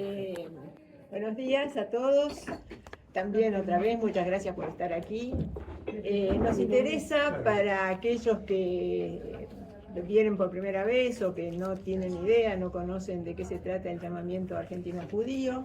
Eh, Buenos días a todos. También otra vez, muchas gracias por estar aquí. Nos interesa para aquellos que vienen por primera vez o que no tienen idea, no conocen de qué se trata el llamamiento argentino judío.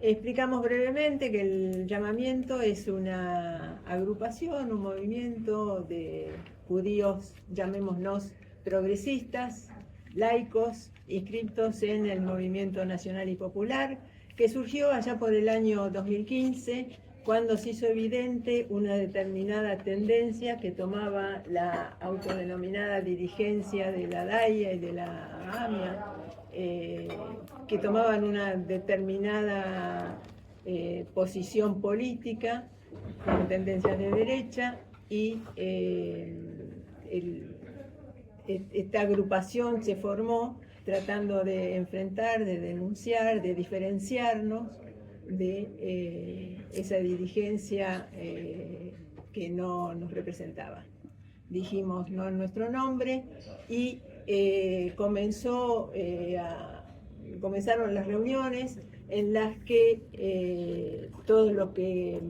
Explicamos brevemente que el llamamiento es una agrupación, un movimiento de judíos, llamémoslos progresistas, laicos, inscritos en el movimiento nacional y popular, que surgió allá por el año 2015, cuando se hizo evidente una determinada tendencia que tomaba la autodenominada dirigencia de la DAIA y de la AMIA, que tomaban una determinada posición política con tendencias de derecha y esta agrupación se formó tratando de enfrentar, de denunciar, de diferenciarnos de esa dirigencia que no nos representaba. Dijimos no en nuestro nombre y comenzaron las reuniones en las que todos los que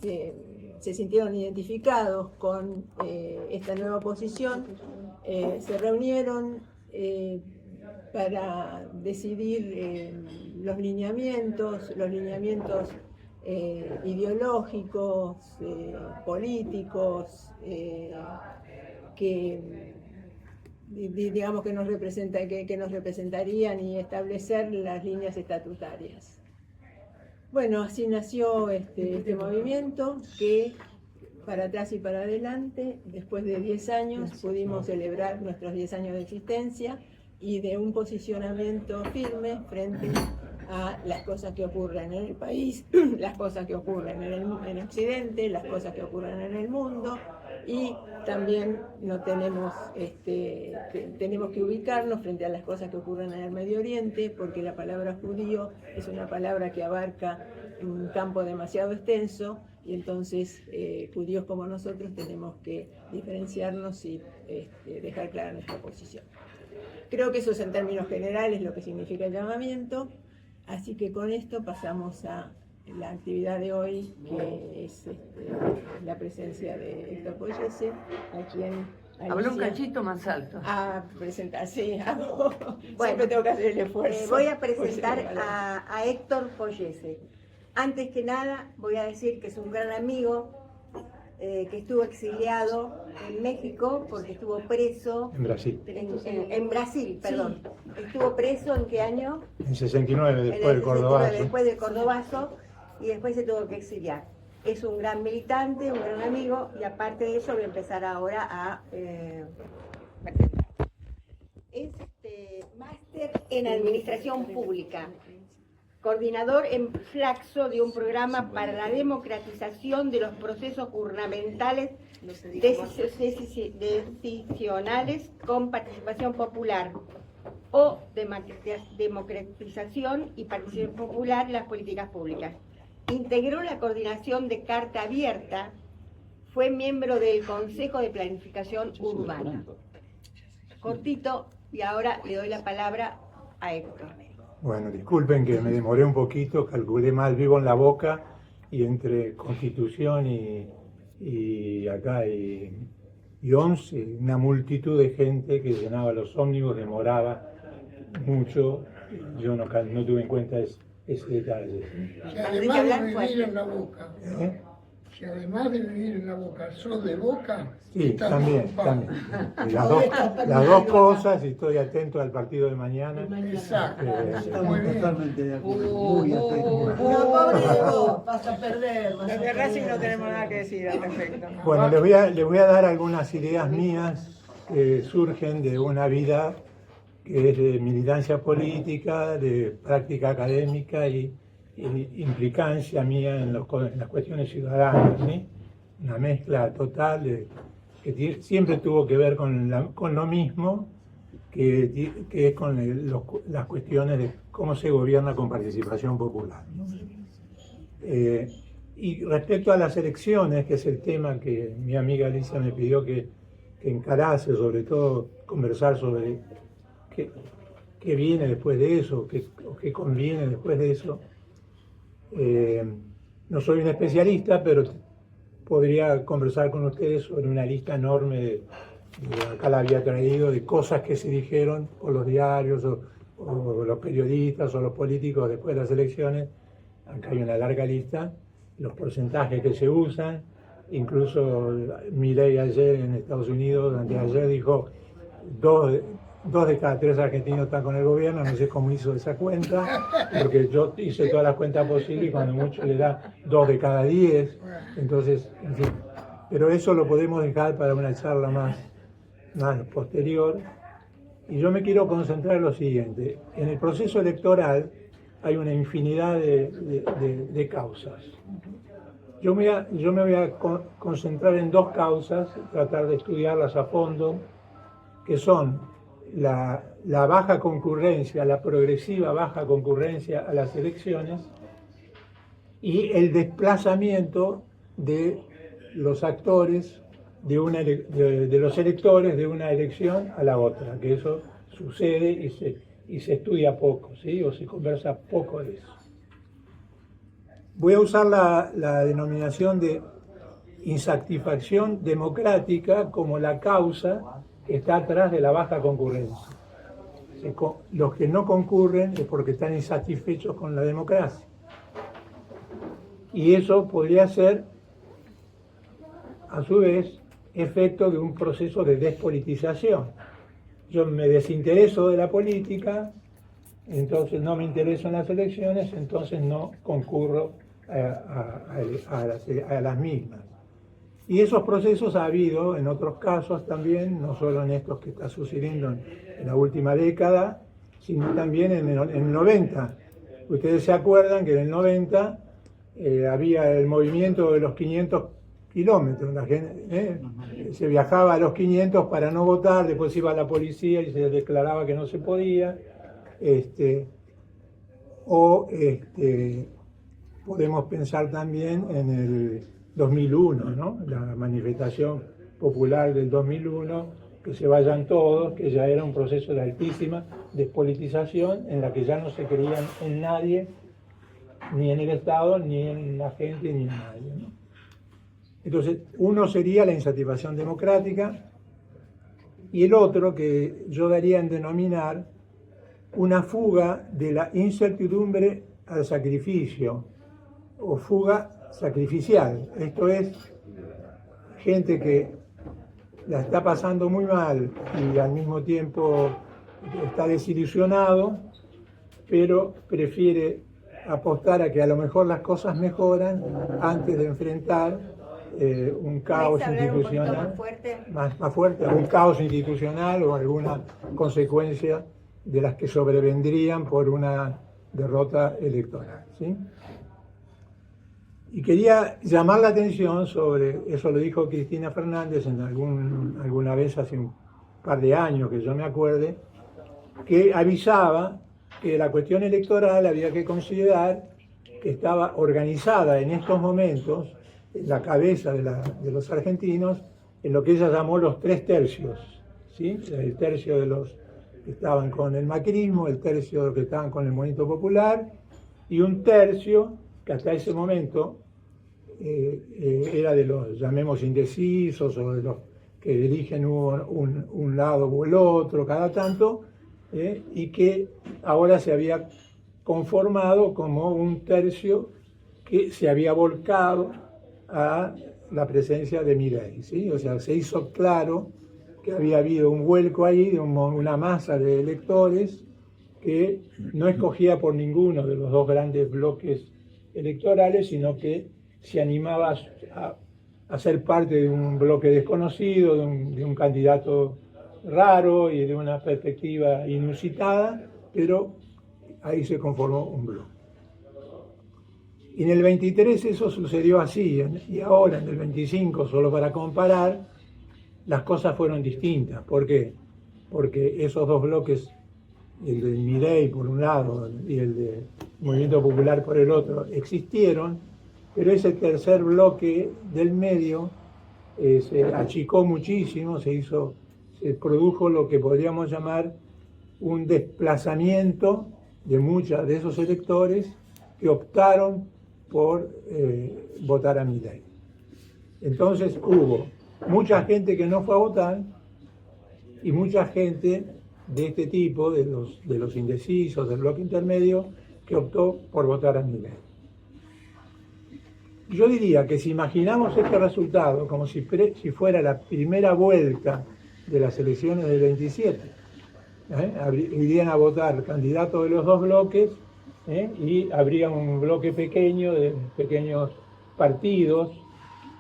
se sintieron identificados con esta nueva posición se reunieron para decidir los lineamientos ideológicos, políticos, que digamos que nos representarían y establecer las líneas estatutarias. Bueno, así nació este movimiento que para atrás y para adelante, después de 10 años, pudimos celebrar nuestros 10 años de existencia y de un posicionamiento firme frente a las cosas que ocurren en el país, las cosas que ocurren en Occidente, las cosas que ocurren en el mundo, y también tenemos que ubicarnos frente a las cosas que ocurren en el Medio Oriente, porque la palabra judío es una palabra que abarca un campo demasiado extenso, y entonces judíos como nosotros tenemos que diferenciarnos y dejar clara nuestra posición. Creo que eso es en términos generales lo que significa el llamamiento, así que con esto pasamos a la actividad de hoy, que es la presencia de Héctor Poyese, a quien Habla un cachito más alto. A presentar, sí, bueno, siempre Bueno, tengo que hacer el esfuerzo. Voy a presentar a Héctor Poyese. Antes que nada, voy a decir que es un gran amigo, que estuvo exiliado en México porque estuvo preso. En Brasil. En Brasil, perdón. Sí. ¿Estuvo preso en qué año? En 69, después del Cordobazo. Después del Cordobazo, y después se tuvo que exiliar. Es un gran militante, un gran amigo, y aparte de eso voy a empezar ahora a presentar. Es máster en Administración Pública, coordinador en Flaxo de un programa para la democratización de los procesos gubernamentales decisionales con participación popular o democratización y participación popular en las políticas públicas. Integró la coordinación de Carta Abierta, fue miembro del Consejo de Planificación Urbana. Cortito, y ahora le doy la palabra a Héctor. Bueno, disculpen que me demoré un poquito, calculé mal, vivo en La Boca y entre Constitución y acá y 11, una multitud de gente que llenaba los ómnibus, demoraba mucho, yo no tuve en cuenta ese detalle. Si además de vivir en La Boca, si además de vivir en La Boca, sos de Boca, sí, también. Las dos cosas, y estoy atento al partido de mañana. Exacto. Estamos totalmente de acuerdo. Muy atentos. No, pobre, vas a perder. Los de Racing no tenemos nada que decir al respecto. Bueno, les voy a dar algunas ideas mías que surgen de una vida que es de militancia política, de práctica académica y implicancia mía en las cuestiones ciudadanas, ¿sí? Una mezcla total que siempre tuvo que ver con lo mismo, que es con las cuestiones de cómo se gobierna con participación popular, ¿no? Y respecto a las elecciones, que es el tema que mi amiga Alicia me pidió que encarase, sobre todo conversar sobre qué viene después de eso, o qué conviene después de eso. No soy un especialista, pero podría conversar con ustedes sobre una lista enorme, acá la había traído, de cosas que se dijeron por los diarios o los periodistas o los políticos después de las elecciones. Acá hay una larga lista, los porcentajes que se usan, incluso Milei ayer en Estados Unidos, anteayer, dijo 2 de cada 3 argentinos están con el gobierno, no sé cómo hizo esa cuenta, porque yo hice todas las cuentas posibles y cuando mucho le da 2 de cada 10, entonces, en fin. Pero eso lo podemos dejar para una charla más posterior. Y yo me quiero concentrar en lo siguiente. En el proceso electoral hay una infinidad de causas. Yo me voy a concentrar en 2 causas, tratar de estudiarlas a fondo, que son la baja concurrencia, la progresiva baja concurrencia a las elecciones y el desplazamiento de los actores, de los electores de una elección a la otra, que eso sucede y se estudia poco, ¿sí? O se conversa poco de eso. Voy a usar la denominación de insatisfacción democrática como la causa que está atrás de la baja concurrencia. Los que no concurren es porque están insatisfechos con la democracia. Y eso podría ser, a su vez, efecto de un proceso de despolitización. Yo me desintereso de la política, entonces no me intereso en las elecciones, entonces no concurro a las mismas. Y esos procesos ha habido en otros casos también, no solo en estos que está sucediendo en la última década, sino también en el 90. Ustedes se acuerdan que en el 90 había el movimiento de los 500 kilómetros. La gente, se viajaba a los 500 para no votar, después iba la policía y se declaraba que no se podía. Podemos pensar también en el 2001, ¿no? La manifestación popular del 2001, que se vayan todos, que ya era un proceso de altísima despolitización en la que ya no se creían en nadie, ni en el Estado, ni en la gente, ni en nadie, ¿no? Entonces, uno sería la insatisfacción democrática y el otro que yo daría en denominar una fuga de la incertidumbre al sacrificio o fuga sacrificial. Esto es gente que la está pasando muy mal y al mismo tiempo está desilusionado, pero prefiere apostar a que a lo mejor las cosas mejoran antes de enfrentar un caos institucional más fuerte, un caos institucional o alguna consecuencia de las que sobrevendrían por una derrota electoral, ¿sí? Y quería llamar la atención sobre, eso lo dijo Cristina Fernández alguna vez hace un par de años que yo me acuerde, que avisaba que la cuestión electoral había que considerar que estaba organizada en estos momentos en la cabeza de los argentinos en lo que ella llamó los 3 tercios, ¿sí? El tercio de los que estaban con el macrismo, el tercio de los que estaban con el movimiento popular y un tercio que hasta ese momento era de los, llamemos, indecisos o de los que dirigen un lado o el otro cada tanto, y que ahora se había conformado como un tercio que se había volcado a la presencia de Milei, ¿sí? O sea, se hizo claro que había habido un vuelco ahí de una masa de electores que no escogía por ninguno de los 2 grandes bloques electorales, sino que se animaba a ser parte de un bloque desconocido, de un candidato raro y de una perspectiva inusitada, pero ahí se conformó un bloque. Y en el 23 eso sucedió así, y ahora en el 25, solo para comparar, las cosas fueron distintas. ¿Por qué? Porque esos 2 bloques, el de Milei por un lado y el del Movimiento Popular por el otro, existieron, pero ese tercer bloque del medio se achicó muchísimo, se produjo lo que podríamos llamar un desplazamiento de muchos de esos electores que optaron por votar a Milei. Entonces hubo mucha gente que no fue a votar y mucha gente de este tipo, de los indecisos, del bloque intermedio, que optó por votar a Milei. Yo diría que si imaginamos este resultado como si fuera la primera vuelta de las elecciones del 27, irían a votar candidatos de los dos bloques, y habría un bloque pequeño de pequeños partidos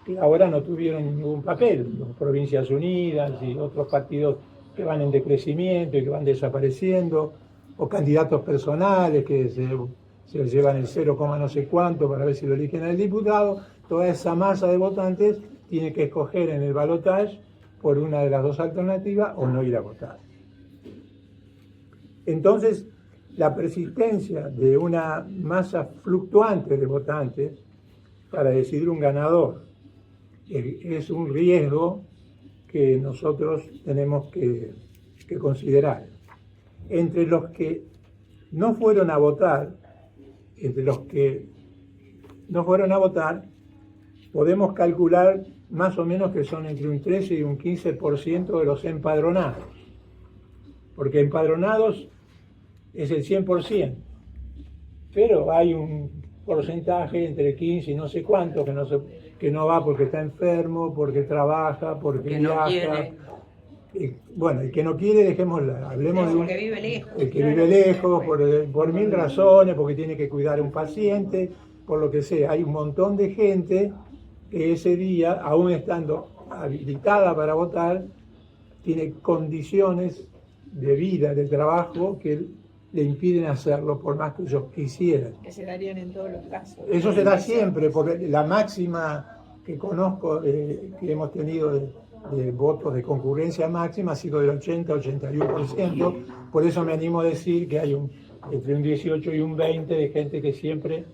que ahora no tuvieron ningún papel, las Provincias Unidas y otros partidos que van en decrecimiento y que van desapareciendo, o candidatos personales que se llevan el 0, no sé cuánto para ver si lo eligen al diputado. Toda esa masa de votantes tiene que escoger en el balotaje por una de las dos alternativas o no ir a votar. Entonces, la persistencia de una masa fluctuante de votantes para decidir un ganador es un riesgo que nosotros tenemos que considerar. Entre los que no fueron a votar, podemos calcular más o menos que son entre un 13 y un 15% de los empadronados, porque empadronados es el 100%, pero hay un porcentaje entre 15 y no sé cuánto que no va porque está enfermo, porque trabaja, porque no viaja. quiere. Bueno, el que no quiere, dejémosla, hablemos de El que vive lejos. el que vive lejos, por mil razones, porque tiene que cuidar a un paciente, por lo que sea. Hay un montón de gente que ese día, aún estando habilitada para votar, tiene condiciones de vida, de trabajo, que le impiden hacerlo por más que ellos quisieran. Que se darían en todos los casos. Eso se da siempre, porque la máxima que conozco, que hemos tenido de votos de concurrencia máxima ha sido del 80-81%, por eso me animo a decir que hay entre un 18 y un 20 de gente que siempre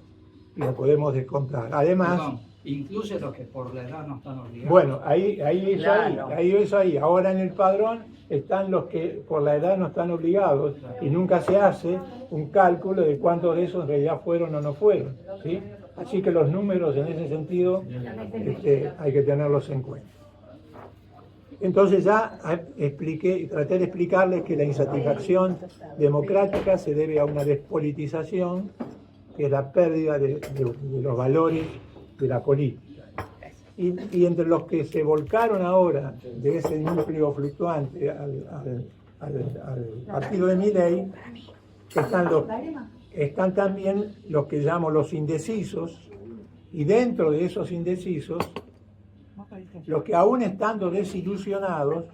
lo podemos descontar. Además... Perdón, incluso los que por la edad no están obligados. Bueno, ahí es Claro. ahí. Ahora en el padrón están los que por la edad no están obligados y nunca se hace un cálculo de cuántos de esos en realidad fueron o no fueron, ¿sí? Así que los números en ese sentido hay que tenerlos en cuenta. Entonces ya expliqué, traté de explicarles que la insatisfacción democrática se debe a una despolitización, que es la pérdida de los valores de la política. Y entre los que se volcaron ahora de ese núcleo fluctuante al partido de Milei, están también los que llamo los indecisos, y dentro de esos indecisos, los que aún estando desilusionados,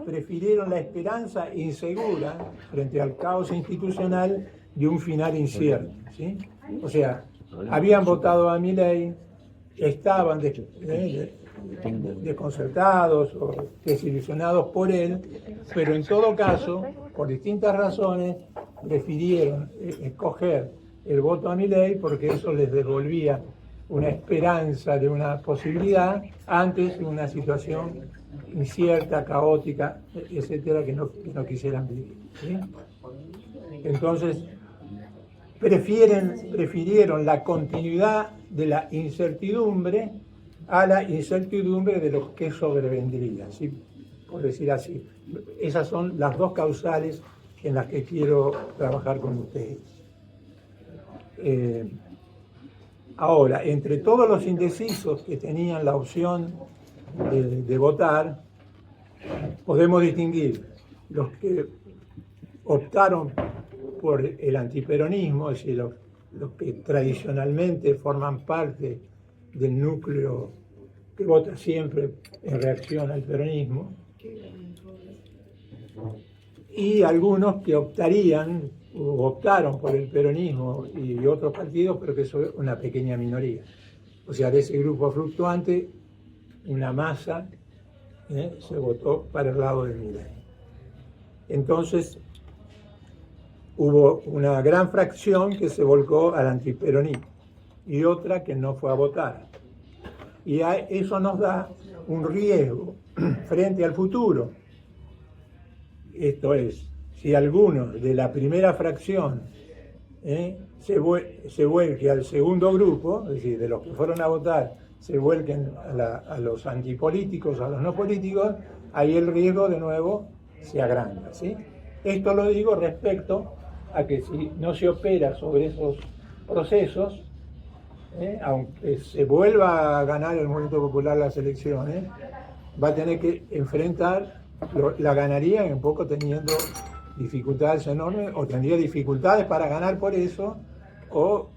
prefirieron la esperanza insegura frente al caos institucional de un final incierto, ¿sí? O sea, habían votado a Milei, estaban desconcertados o desilusionados por él, pero en todo caso, por distintas razones, prefirieron escoger el voto a Milei porque eso les devolvía una esperanza de una posibilidad antes de una situación incierta, caótica, etcétera, que no quisieran vivir, ¿sí? Entonces, prefirieron la continuidad de la incertidumbre a la incertidumbre de lo que sobrevendría, ¿sí? Por decir así. Esas son las dos causales en las que quiero trabajar con ustedes. Ahora, entre todos los indecisos que tenían la opción de votar, podemos distinguir los que optaron por el antiperonismo, es decir, los que tradicionalmente forman parte del núcleo que vota siempre en reacción al peronismo, y algunos que optaron por el peronismo y otros partidos, pero que son una pequeña minoría. O sea, de ese grupo fluctuante, una masa se votó para el lado del Milei. Entonces, hubo una gran fracción que se volcó al antiperonismo y otra que no fue a votar. Y eso nos da un riesgo frente al futuro. Esto es, si alguno de la primera fracción se vuelque al segundo grupo, es decir, de los que fueron a votar, se vuelquen a los antipolíticos, a los no políticos, ahí el riesgo de nuevo se agranda, ¿sí? Esto lo digo respecto a que si no se opera sobre esos procesos, aunque se vuelva a ganar el Movimiento Popular las elecciones, va a tener que enfrentar, la ganaría un poco teniendo dificultades enormes, o tendría dificultades para ganar por eso, o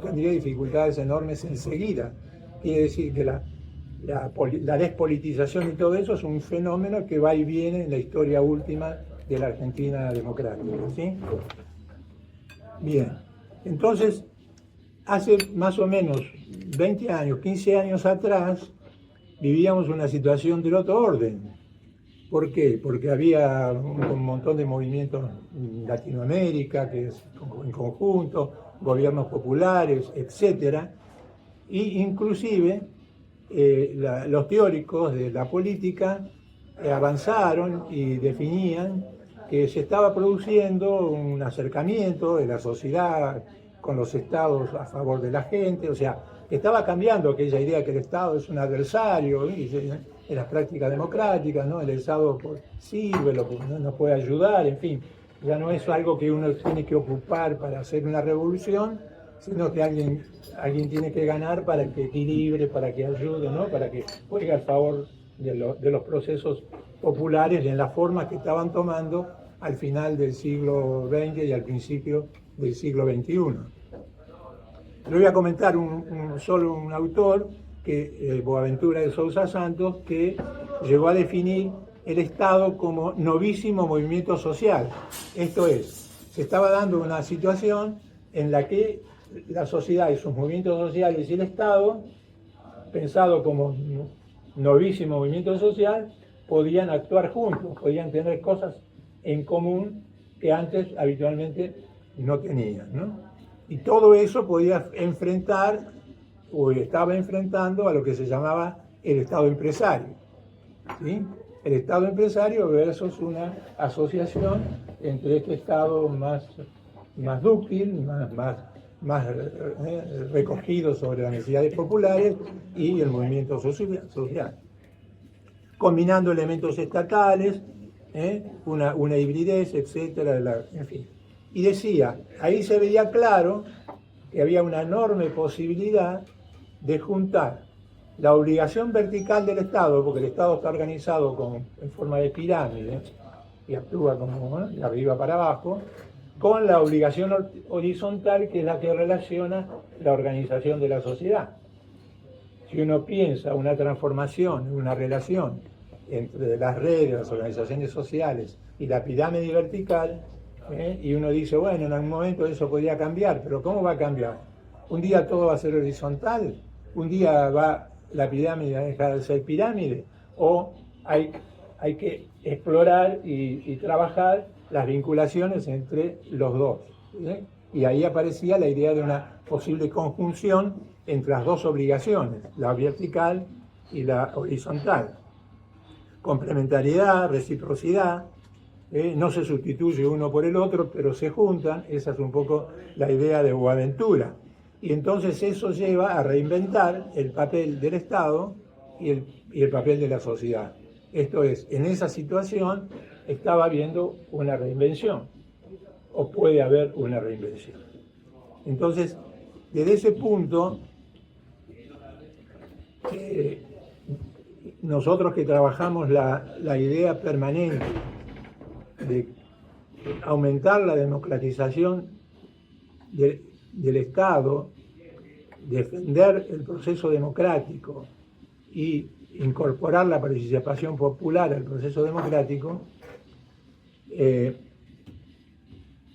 tendría dificultades enormes enseguida. Quiere decir que la despolitización y todo eso es un fenómeno que va y viene en la historia última de la Argentina democrática, ¿sí? Bien, entonces, hace más o menos 20 años, 15 años atrás, vivíamos una situación del otro orden. ¿Por qué? Porque había un montón de movimientos en Latinoamérica, que es en conjunto, gobiernos populares, etc. Y inclusive los teóricos de la política avanzaron y definían que se estaba produciendo un acercamiento de la sociedad con los estados a favor de la gente, o sea, estaba cambiando aquella idea que el Estado es un adversario en las prácticas democráticas, ¿no? El Estado sirve, nos puede ayudar, en fin, ya no es algo que uno tiene que ocupar para hacer una revolución, sino que alguien tiene que ganar para que equilibre, para que ayude, ¿no? Para que juegue a favor de los procesos populares en las formas que estaban tomando al final del siglo XX y al principio del siglo XXI. Le voy a comentar solo un autor, Boaventura de Sousa Santos, que llegó a definir el Estado como novísimo movimiento social. Esto es, se estaba dando una situación en la que la sociedad y sus movimientos sociales y el Estado, pensado como novísimo movimiento social, podían actuar juntos, podían tener cosas en común que antes habitualmente no tenían, ¿no? Y todo eso podía enfrentar, o estaba enfrentando, a lo que se llamaba el Estado empresario, ¿sí? El Estado empresario versus una asociación entre este Estado más dúctil, más recogido sobre las necesidades populares y el movimiento social. Combinando elementos estatales, una hibridez, etcétera, en fin. Y decía, ahí se veía claro que había una enorme posibilidad de juntar la obligación vertical del Estado, porque el Estado está organizado en forma de pirámide y actúa como de arriba para abajo, con la obligación horizontal, que es la que relaciona la organización de la sociedad. Si uno piensa una transformación, una relación entre las redes, las organizaciones sociales y la pirámide vertical, y uno dice, bueno, en algún momento eso podría cambiar, pero ¿cómo va a cambiar? Un día todo va a ser horizontal, un día va la pirámide a dejar de ser pirámide, o hay que explorar y trabajar las vinculaciones entre los dos. Y ahí aparecía la idea de una posible conjunción entre las dos obligaciones, la vertical y la horizontal. Complementariedad, reciprocidad, no se sustituye uno por el otro, pero se juntan. Esa es un poco la idea de Boaventura. Y entonces eso lleva a reinventar el papel del Estado y el papel de la sociedad. Esto es, en esa situación estaba habiendo una reinvención, o puede haber una reinvención. Entonces, desde ese punto, nosotros que trabajamos la idea permanente de aumentar la democratización del Estado, defender el proceso democrático y incorporar la participación popular al proceso democrático, que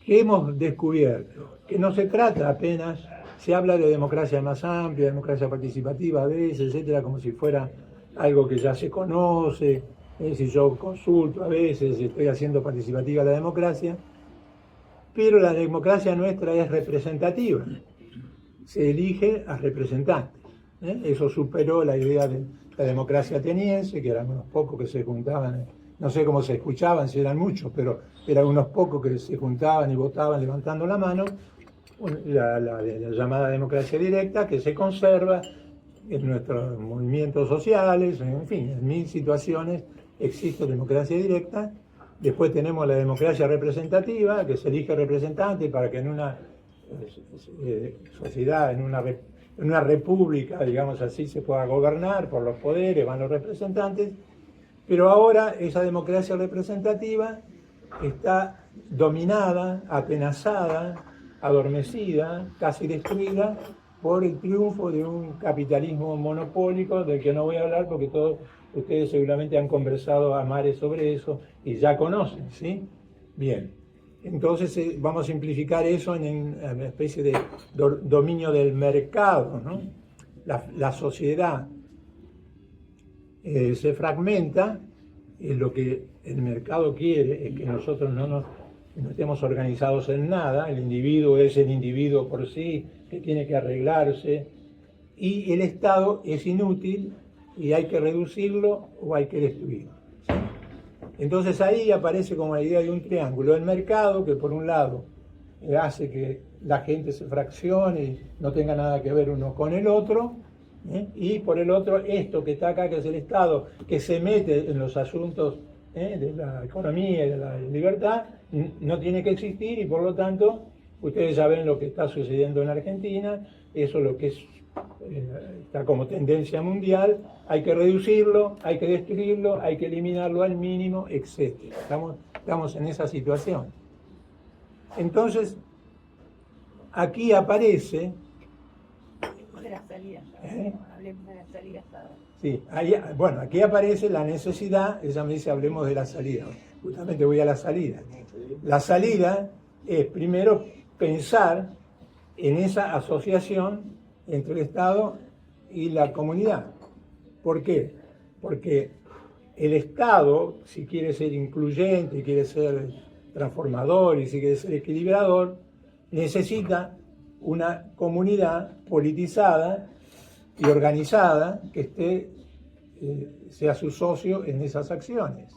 hemos descubierto que no se trata apenas, se habla de democracia más amplia, democracia participativa a veces, etcétera, como si fuera algo que ya se conoce. Si yo consulto a veces, estoy haciendo participativa la democracia, pero la democracia nuestra es representativa, se elige a representantes. Eso superó la idea de la democracia ateniense, que eran unos pocos que se juntaban no sé cómo se escuchaban, si eran muchos, pero eran unos pocos que se juntaban y votaban levantando la mano, la llamada democracia directa, que se conserva en nuestros movimientos sociales, en fin, en 1000 situaciones existe democracia directa. Después tenemos la democracia representativa, que se elige representante para que en una sociedad, en una república, digamos así, se pueda gobernar por los poderes, van los representantes. Pero ahora esa democracia representativa está dominada, atenazada, adormecida, casi destruida por el triunfo de un capitalismo monopólico del que no voy a hablar porque todos ustedes seguramente han conversado a mares sobre eso y ya conocen, ¿sí? Bien, entonces vamos a simplificar eso en una especie de dominio del mercado, ¿no? La sociedad se fragmenta, lo que el mercado quiere es que nosotros no estemos organizados en nada, el individuo es el individuo por sí, que tiene que arreglarse, y el Estado es inútil y hay que reducirlo o hay que destruirlo, ¿sí? Entonces ahí aparece como la idea de un triángulo, el mercado que por un lado hace que la gente se fraccione y no tenga nada que ver uno con el otro, y por el otro esto que está acá, que es el Estado, que se mete en los asuntos de la economía y de la libertad, no tiene que existir y por lo tanto ustedes ya ven lo que está sucediendo en Argentina, eso es lo que está como tendencia mundial, hay que reducirlo, hay que destruirlo, hay que eliminarlo al mínimo, etc. Estamos en esa situación. Entonces, aquí aparece... De la salida. Hablemos de la salida hasta ahora. Sí, bueno, aquí aparece la necesidad, ella me dice hablemos de la salida, justamente voy a la salida. La salida es primero pensar en esa asociación entre el Estado y la comunidad. ¿Por qué? Porque el Estado, si quiere ser incluyente, quiere ser transformador y si quiere ser equilibrador, necesita una comunidad politizada y organizada que sea su socio en esas acciones.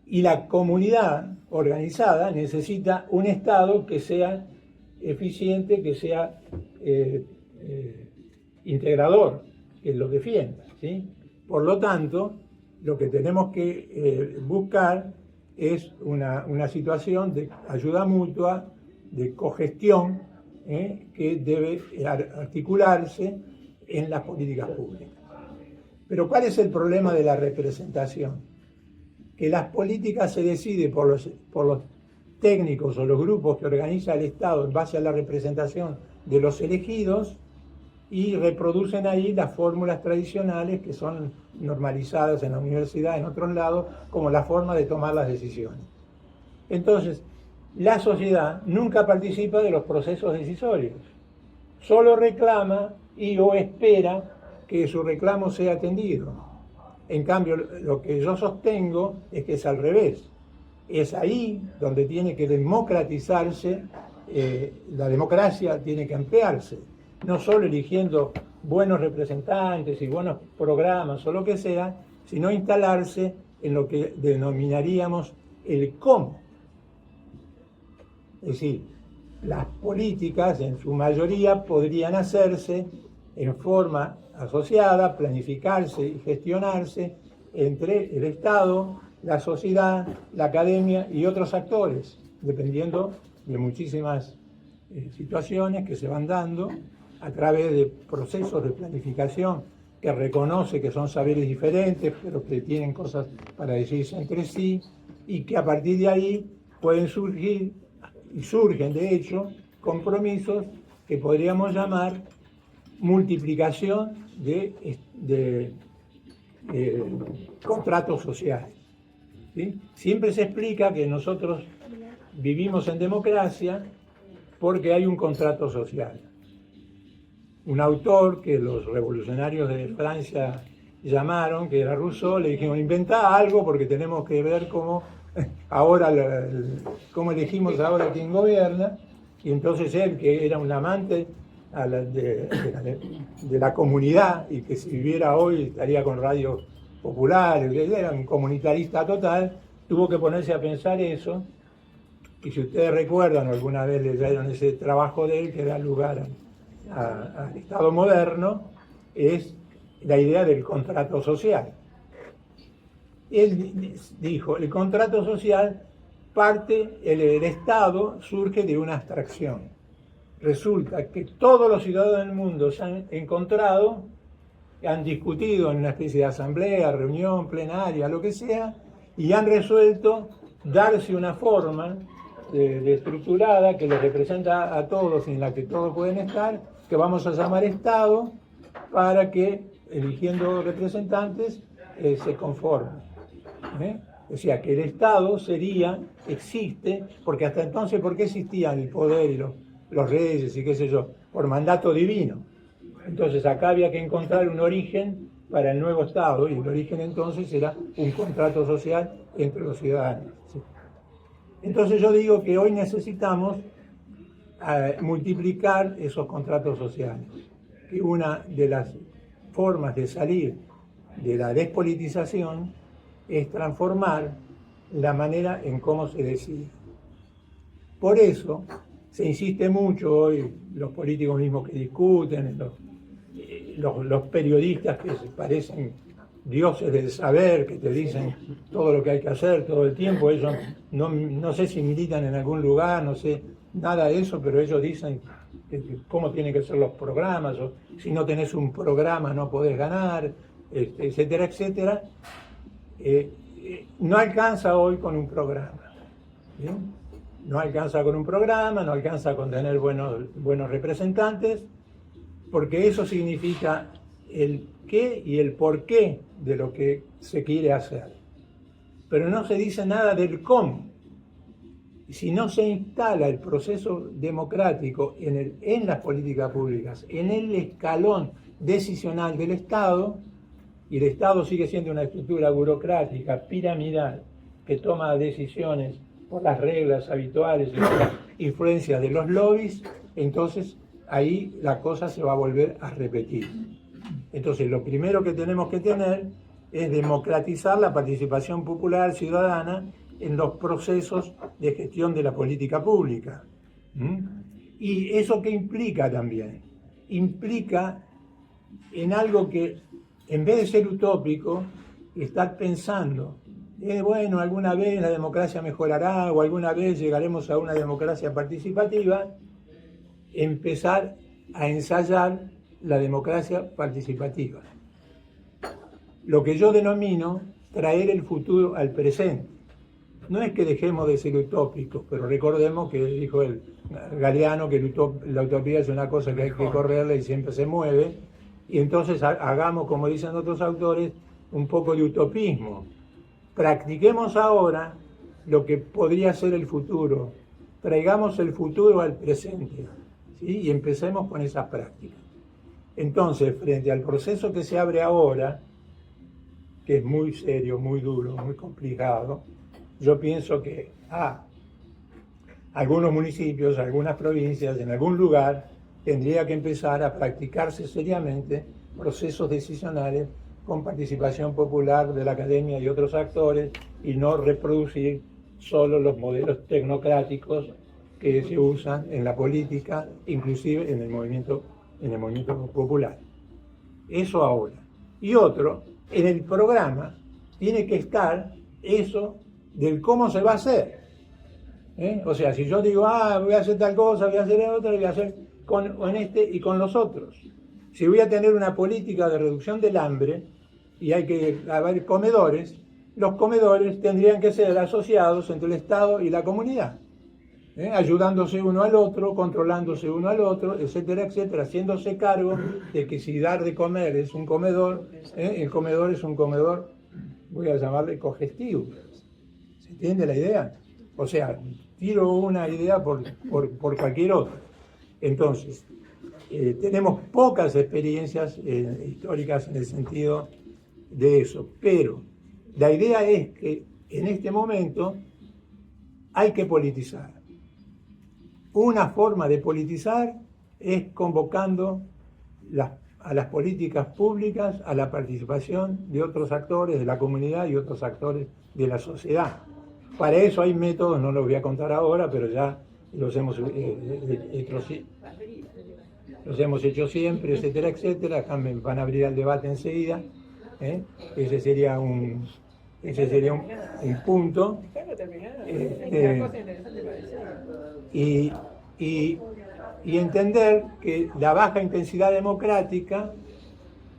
Y la comunidad organizada necesita un Estado que sea eficiente, que sea integrador, que lo defienda, ¿sí? Por lo tanto, lo que tenemos que buscar es una situación de ayuda mutua, de cogestión, que debe articularse en las políticas públicas. Pero ¿cuál es el problema de la representación? Que las políticas se deciden por los técnicos o los grupos que organiza el Estado en base a la representación de los elegidos y reproducen ahí las fórmulas tradicionales que son normalizadas en la universidad, en otros lados, como la forma de tomar las decisiones. Entonces, la sociedad nunca participa de los procesos decisorios, solo reclama y o espera que su reclamo sea atendido. En cambio, lo que yo sostengo es que es al revés. Es ahí donde tiene que democratizarse, la democracia tiene que ampliarse, no solo eligiendo buenos representantes y buenos programas o lo que sea, sino instalarse en lo que denominaríamos el cómo. Es decir, las políticas en su mayoría podrían hacerse en forma asociada, planificarse y gestionarse entre el Estado, la sociedad, la academia y otros actores, dependiendo de muchísimas situaciones que se van dando a través de procesos de planificación que reconoce que son saberes diferentes, pero que tienen cosas para decirse entre sí, y que a partir de ahí pueden surgir, y surgen de hecho, compromisos que podríamos llamar multiplicación de contratos sociales, ¿sí? Siempre se explica que nosotros vivimos en democracia porque hay un contrato social. Un autor que los revolucionarios de Francia llamaron, que era Rousseau, le dijimos, inventá algo porque tenemos que ver cómo elegimos ahora quién gobierna. Y entonces él, que era un amante de la comunidad y que si viviera hoy estaría con Radio popular, era un comunitarista total, tuvo que ponerse a pensar eso. Y si ustedes recuerdan, alguna vez leyeron ese trabajo de él que da lugar al Estado moderno, es la idea del contrato social. Él dijo, el contrato social el Estado surge de una abstracción. Resulta que todos los ciudadanos del mundo se han encontrado, han discutido en una especie de asamblea, reunión plenaria, lo que sea, y han resuelto darse una forma de estructurada que los representa a todos, en la que todos pueden estar, que vamos a llamar Estado, para que, eligiendo representantes, se conformen. O sea, que el Estado existe, porque hasta entonces, ¿por qué existían el poder y los reyes y qué sé yo? Por mandato divino. Entonces acá había que encontrar un origen para el nuevo Estado, y el origen entonces era un contrato social entre los ciudadanos. ¿Sí? Entonces yo digo que hoy necesitamos multiplicar esos contratos sociales, que una de las formas de salir de la despolitización es transformar la manera en cómo se decide. Por eso se insiste mucho hoy, los políticos mismos que discuten, los periodistas que se parecen dioses del saber, que te dicen todo lo que hay que hacer todo el tiempo. Ellos no sé si militan en algún lugar, no sé nada de eso, pero ellos dicen cómo tienen que ser los programas, o si no tenés un programa no podés ganar, etcétera, etcétera. No alcanza hoy con un programa. ¿Bien? No alcanza con un programa, no alcanza con tener buenos representantes, porque eso significa el qué y el por qué de lo que se quiere hacer. Pero no se dice nada del cómo. Si no se instala el proceso democrático en las políticas públicas, en el escalón decisional del Estado, y el Estado sigue siendo una estructura burocrática, piramidal, que toma decisiones por las reglas habituales y por las influencias de los lobbies, entonces ahí la cosa se va a volver a repetir. Entonces lo primero que tenemos que tener es democratizar la participación popular ciudadana en los procesos de gestión de la política pública. ¿Y eso qué implica también? Implica en algo que, en vez de ser utópico, estar pensando, bueno, alguna vez la democracia mejorará o alguna vez llegaremos a una democracia participativa, empezar a ensayar la democracia participativa. Lo que yo denomino traer el futuro al presente. No es que dejemos de ser utópicos, pero recordemos que dijo el Galeano que la utopía es una cosa que hay que correrla y siempre se mueve, y entonces hagamos, como dicen otros autores, un poco de utopismo. Practiquemos ahora lo que podría ser el futuro, traigamos el futuro al presente, ¿sí? Y empecemos con esas prácticas. Entonces, frente al proceso que se abre ahora, que es muy serio, muy duro, muy complicado, yo pienso que algunos municipios, algunas provincias, en algún lugar, tendría que empezar a practicarse seriamente procesos decisionales con participación popular de la academia y otros actores, y no reproducir solo los modelos tecnocráticos que se usan en la política, inclusive en el movimiento popular. Eso ahora. Y otro, en el programa tiene que estar eso del cómo se va a hacer. O sea, si yo digo, voy a hacer tal cosa, voy a hacer otra, voy a hacer con este y con los otros. Si voy a tener una política de reducción del hambre y hay que haber comedores, los comedores tendrían que ser asociados entre el Estado y la comunidad, ayudándose uno al otro, controlándose uno al otro, etcétera, etcétera, haciéndose cargo de que si dar de comer es un comedor, el comedor es un comedor, voy a llamarle cogestivo. ¿Se entiende la idea? O sea, tiro una idea por cualquier otra. Entonces, tenemos pocas experiencias históricas en el sentido de eso, pero la idea es que en este momento hay que politizar. Una forma de politizar es convocando a las políticas públicas, a la participación de otros actores de la comunidad y otros actores de la sociedad. Para eso hay métodos, no los voy a contar ahora, pero ya los hemos hecho siempre, etcétera, etcétera. Acá me van a abrir el debate enseguida. Ese sería un punto. Y entender que la baja intensidad democrática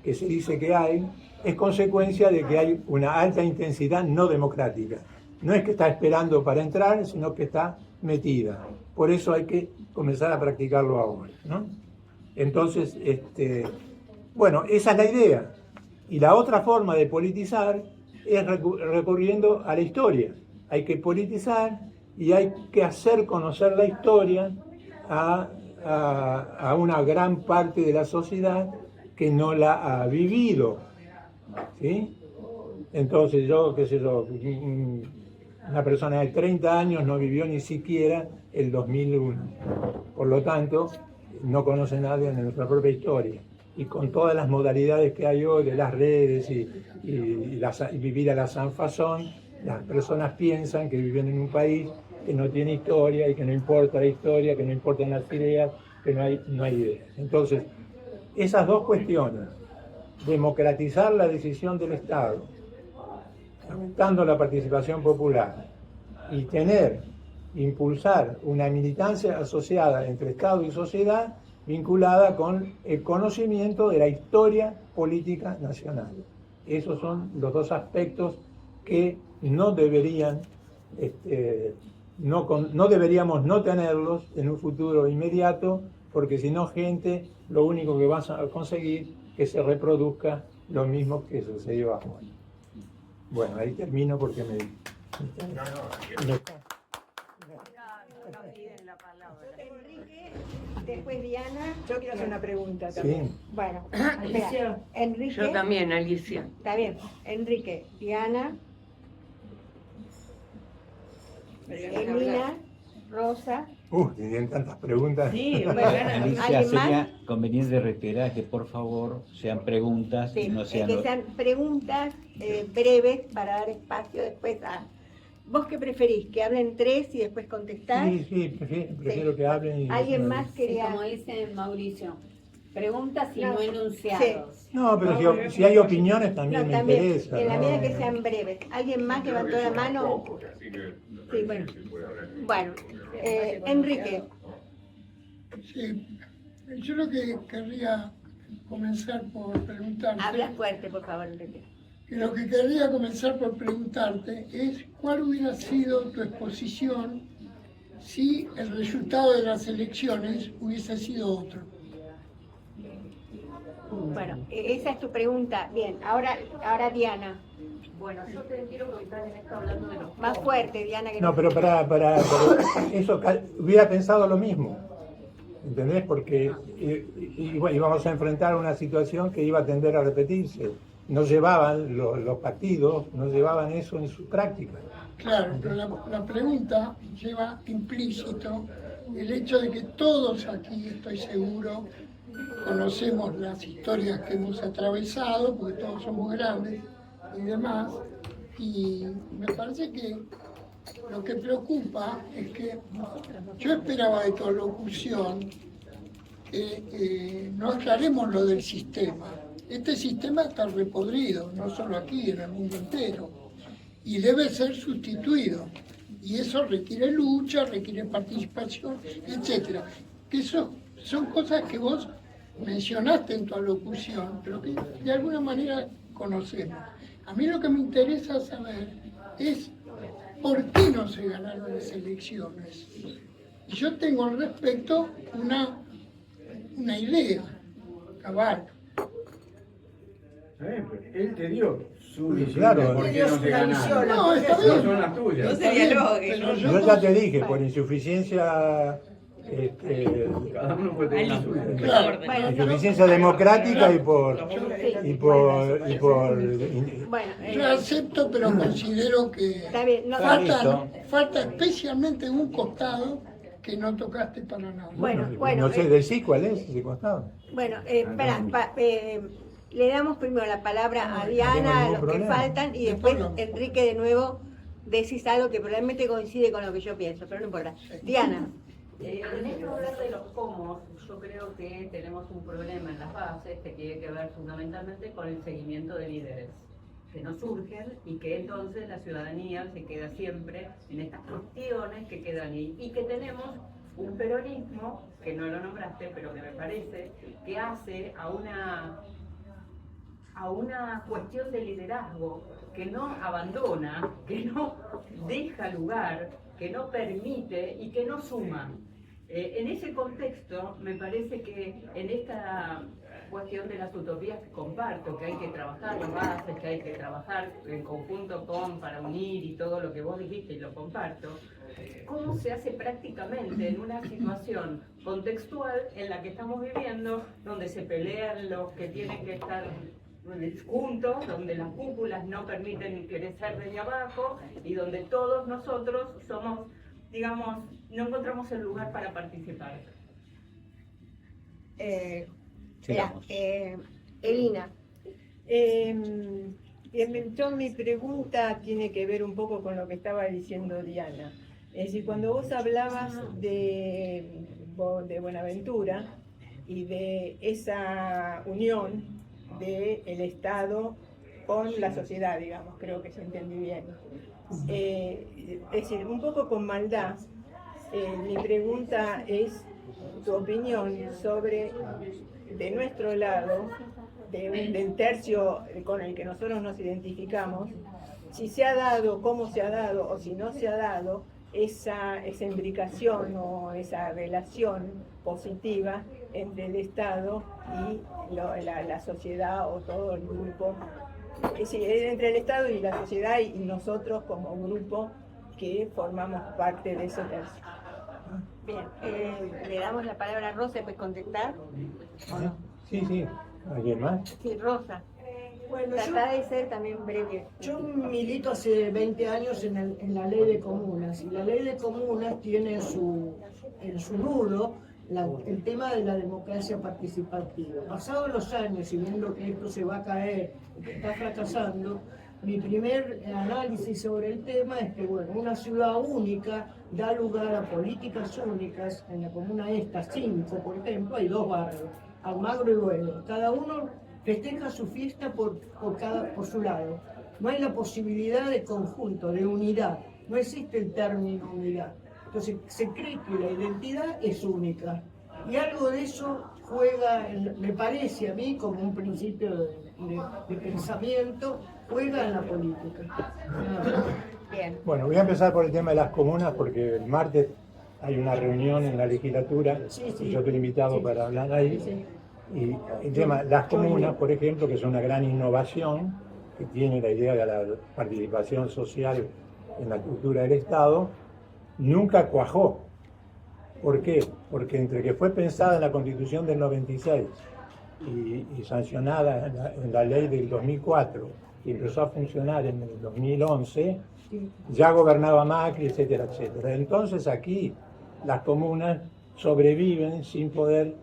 que se dice que hay es consecuencia de que hay una alta intensidad no democrática. No es que está esperando para entrar, sino que está metida. Por eso hay que comenzar a practicarlo ahora, ¿no? Entonces, bueno, esa es la idea. Y la otra forma de politizar es recurriendo a la historia. Hay que politizar y hay que hacer conocer la historia a una gran parte de la sociedad que no la ha vivido, ¿sí? Entonces yo, qué sé yo, una persona de 30 años no vivió ni siquiera el 2001. Por lo tanto, no conoce nadie de nuestra propia historia. Y con todas las modalidades que hay hoy de las redes y vivir a la sanfazón, las personas piensan que viven en un país que no tiene historia y que no importa la historia, que no importan las ideas, que no hay ideas. Entonces, esas dos cuestiones, democratizar la decisión del Estado, aumentando la participación popular, y impulsar una militancia asociada entre Estado y sociedad vinculada con el conocimiento de la historia política nacional. Esos son los dos aspectos que no deberíamos no tenerlos en un futuro inmediato, porque si no, gente, lo único que va a conseguir es que se reproduzca lo mismo que sucedió ahora. Bueno, ahí termino porque me Enrique, después Diana. Yo quiero hacer una pregunta también. Sí. Bueno, espera. Enrique. Yo también, Alicia. Está bien. Enrique, Diana, Emina, Rosa. Tienen tantas preguntas. Sí, bueno, Alicia, ¿alguien más? sería conveniente reiterar que por favor sean preguntas Sí, y no sean... que sean preguntas breves para dar espacio después a... ¿Vos qué preferís? ¿Que hablen tres y después contestar? Sí, prefiero que hablen. Y, ¿Alguien más Sí, quería...? como dice Mauricio, preguntas y no No, enunciados. No, pero si hay opiniones también No, me también, interesa. en la ¿no? medida que sean breves. ¿Alguien más levantó la mano? Sí, bueno. Bueno, Enrique. Sí, yo lo que querría comenzar por preguntarte... Habla fuerte, por favor, Enrique. Y lo que querría comenzar por preguntarte es cuál hubiera sido tu exposición si el resultado de las elecciones hubiese sido otro. Bueno, esa es tu pregunta. Bien, ahora Diana. Bueno, yo te quiero comentar en esto hablando de los... Más fuerte, Diana. Que No, pero para eso hubiera pensado lo mismo, ¿entendés? Porque íbamos a enfrentar una situación que iba a tender a repetirse. No llevaban los partidos, no llevaban eso en su práctica. Claro, pero la pregunta lleva implícito el hecho de que todos aquí, estoy seguro, conocemos las historias que hemos atravesado, porque todos somos grandes y demás, y me parece que lo que preocupa es que yo esperaba de tu locución que no aclaremos lo del sistema. Este sistema está repodrido, no solo aquí, en el mundo entero, y debe ser sustituido. Y eso requiere lucha, requiere participación, etc. Que eso son cosas que vos mencionaste en tu alocución, pero que de alguna manera conocemos. A mí lo que me interesa saber es por qué no se ganaron las elecciones. Y yo tengo al respecto una idea, cabal. Él te dio su visión Claro. de por qué no se ganaron. No, está No bien. son las tuyas. No se dialogue. Pero Yo ya te dije, por insuficiencia Cada uno puede tener la suya. Claro. Bueno, insuficiencia democrática y por Bueno, Yo acepto, pero considero que está bien. No, falta especialmente un costado que no tocaste para nada. No sé, del sí, ¿cuál es ese costado? Bueno, le damos primero la palabra a Diana, a los que problema. faltan, y después Enrique de nuevo decís algo que probablemente coincide con lo que yo pienso, pero no importa. Diana. En esto hablar de los cómo, yo creo que tenemos un problema en las bases que tiene que ver fundamentalmente con el seguimiento de líderes que no surgen y que entonces la ciudadanía se queda siempre en estas cuestiones que quedan ahí y que tenemos un peronismo, que no lo nombraste, pero que me parece que hace a una cuestión de liderazgo que no abandona, que no deja lugar, que no permite y que no suma. En ese contexto, me parece que en esta cuestión de las utopías que comparto, que hay que trabajar las bases, que hay que trabajar en conjunto para unir y todo lo que vos dijiste y lo comparto, ¿cómo se hace prácticamente en una situación contextual en la que estamos viviendo, donde se pelean los que tienen que estar juntos, donde las cúpulas no permiten crecer desde abajo y donde todos nosotros somos, digamos, no encontramos el lugar para participar? Elina. Mi pregunta tiene que ver un poco con lo que estaba diciendo Diana. Es decir, cuando vos hablabas de Buenaventura y de esa unión del Estado con la sociedad, digamos, creo que se entendí bien. Es decir, un poco con maldad, mi pregunta es tu opinión sobre, de nuestro lado, del tercio con el que nosotros nos identificamos, si se ha dado, cómo se ha dado o si no se ha dado esa imbricación o esa relación positiva entre el Estado y la sociedad o todo el grupo, es decir, entre el Estado y la sociedad y nosotros como grupo que formamos parte de ese tercio. Bien, le damos la palabra a Rosa, ¿puedes contestar? Sí. ¿Alguien más? Sí, Rosa. Bueno, Trata de ser también breve. yo milito hace 20 años en la ley de comunas, y la ley de comunas tiene en su nudo el tema de la democracia participativa. Pasados los años y viendo que esto se va a caer, que está fracasando, mi primer análisis sobre el tema es que, bueno, una ciudad única da lugar a políticas únicas. En la comuna esta, 5, por ejemplo, hay 2 barrios, Almagro y Boedo. Cada uno festeja su fiesta por su lado. No hay la posibilidad de conjunto, de unidad. No existe el término unidad. Entonces se cree que la identidad es única. Y algo de eso juega, me parece a mí, como un principio de pensamiento, juega en la política. Bien. Bueno, voy a empezar por el tema de las comunas porque el martes hay una reunión en la legislatura y yo estoy invitado para hablar ahí. Y el tema, las comunas, por ejemplo, que es una gran innovación que tiene la idea de la participación social en la cultura del Estado, nunca cuajó. ¿Por qué? Porque entre que fue pensada en la Constitución del 96 y sancionada en la ley del 2004 y empezó a funcionar en el 2011, ya gobernaba Macri, etcétera, etcétera. Entonces aquí las comunas sobreviven sin poder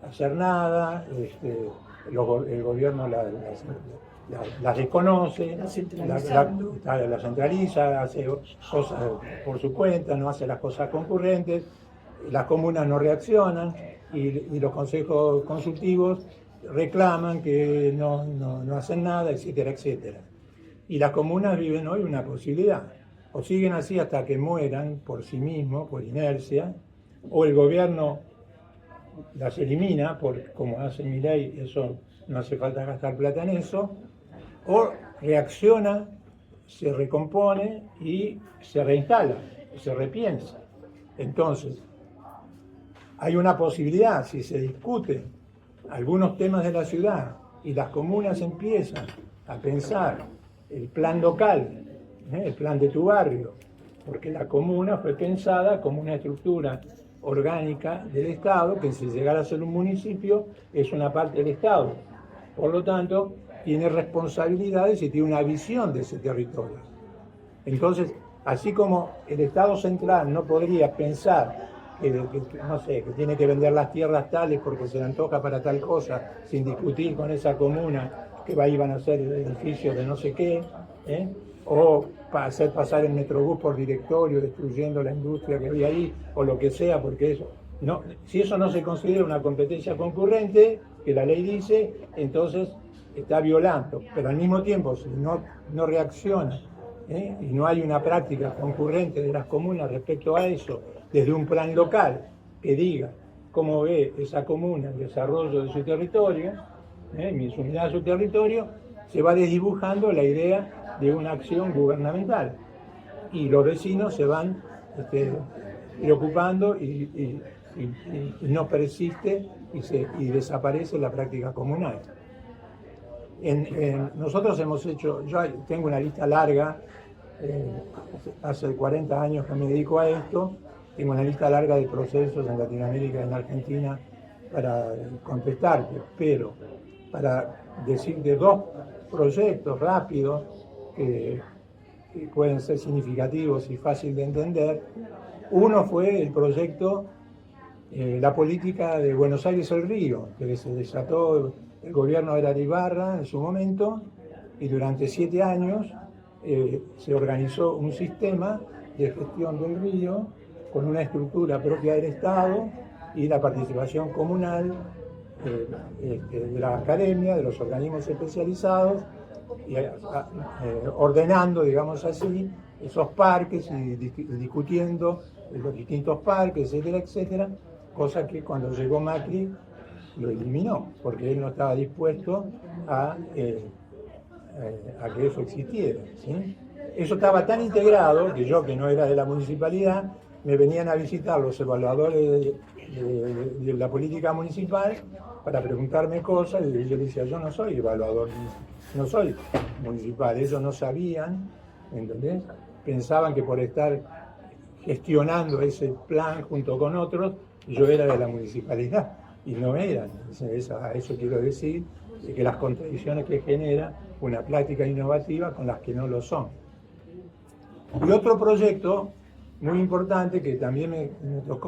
hacer nada, el gobierno las desconoce, la centraliza, hace cosas por su cuenta, no hace las cosas concurrentes, las comunas no reaccionan y los consejos consultivos reclaman que no hacen nada, etcétera, etcétera. Y las comunas viven hoy una posibilidad, o siguen así hasta que mueran por sí mismos, por inercia, o el gobierno las elimina, como hace Milei, eso no hace falta gastar plata en eso, o reacciona, se recompone y se reinstala, se repiensa. Entonces, hay una posibilidad, si se discuten algunos temas de la ciudad y las comunas empiezan a pensar el plan local, el plan de tu barrio, porque la comuna fue pensada como una estructura orgánica del Estado, que si llegara a ser un municipio es una parte del Estado. Por lo tanto, tiene responsabilidades y tiene una visión de ese territorio. Entonces, así como el Estado central no podría pensar no sé, que tiene que vender las tierras tales porque se le antoja para tal cosa, sin discutir con esa comuna que iban a hacer edificios de no sé qué, o para hacer pasar el Metrobús por directorio, destruyendo la industria que había ahí, o lo que sea, porque eso, no, si eso no se considera una competencia concurrente, que la ley dice, entonces está violando, pero al mismo tiempo, si no reacciona, y no hay una práctica concurrente de las comunas respecto a eso, desde un plan local que diga cómo ve esa comuna el desarrollo de su territorio, su unidad de su territorio, se va desdibujando la idea de una acción gubernamental. Y los vecinos se van preocupando y no persiste y desaparece la práctica comunal. Nosotros hemos hecho, yo tengo una lista larga, hace 40 años que me dedico a esto, tengo una lista larga de procesos en Latinoamérica y en Argentina para contestarte, pero para decirte dos proyectos rápidos que pueden ser significativos y fácil de entender. Uno fue el proyecto, la política de Buenos Aires el Río, que se desató el gobierno de Ibarra en su momento, y durante 7 años se organizó un sistema de gestión del río con una estructura propia del Estado y la participación comunal de la academia, de los organismos especializados, y, ordenando, digamos así, esos parques y discutiendo los distintos parques, etcétera, etcétera, cosa que cuando llegó Macri lo eliminó, porque él no estaba dispuesto a que eso existiera, ¿sí? Eso estaba tan integrado que yo, que no era de la municipalidad, me venían a visitar los evaluadores de la política municipal para preguntarme cosas, y yo le decía, yo no soy evaluador, no soy municipal. Ellos no sabían, ¿entendés? Pensaban que por estar gestionando ese plan junto con otros, yo era de la municipalidad, y no eran. A eso quiero decir, que las contradicciones que genera una práctica innovativa con las que no lo son. Y otro proyecto muy importante que también nos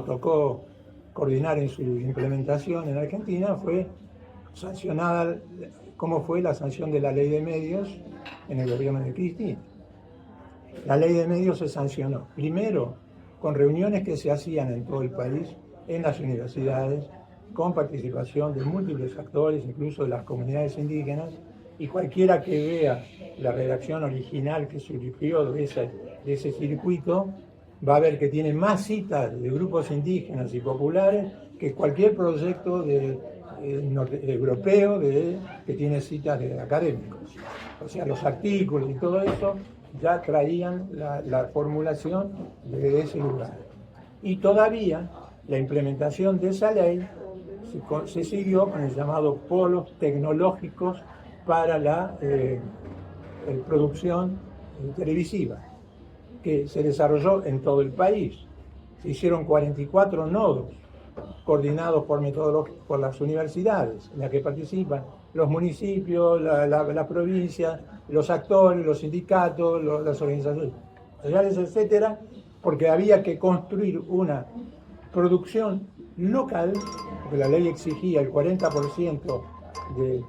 tocó coordinar en su implementación en Argentina fue sancionada, cómo fue la sanción de la ley de medios en el gobierno de Cristina. La ley de medios se sancionó, primero, con reuniones que se hacían en todo el país, en las universidades, con participación de múltiples actores, incluso de las comunidades indígenas, y cualquiera que vea la redacción original que surgió de ese circuito, va a ver que tiene más citas de grupos indígenas y populares que cualquier proyecto europeo que tiene citas de académicos. O sea, los artículos y todo eso ya traían la formulación de ese lugar. Y todavía la implementación de esa ley se siguió con el llamado polos tecnológicos para la producción televisiva, que se desarrolló en todo el país. Se hicieron 44 nodos coordinados por las universidades, en las que participan los municipios, la provincia, los actores, los sindicatos, las organizaciones sociales, etcétera, porque había que construir una producción local, porque la ley exigía el 40% de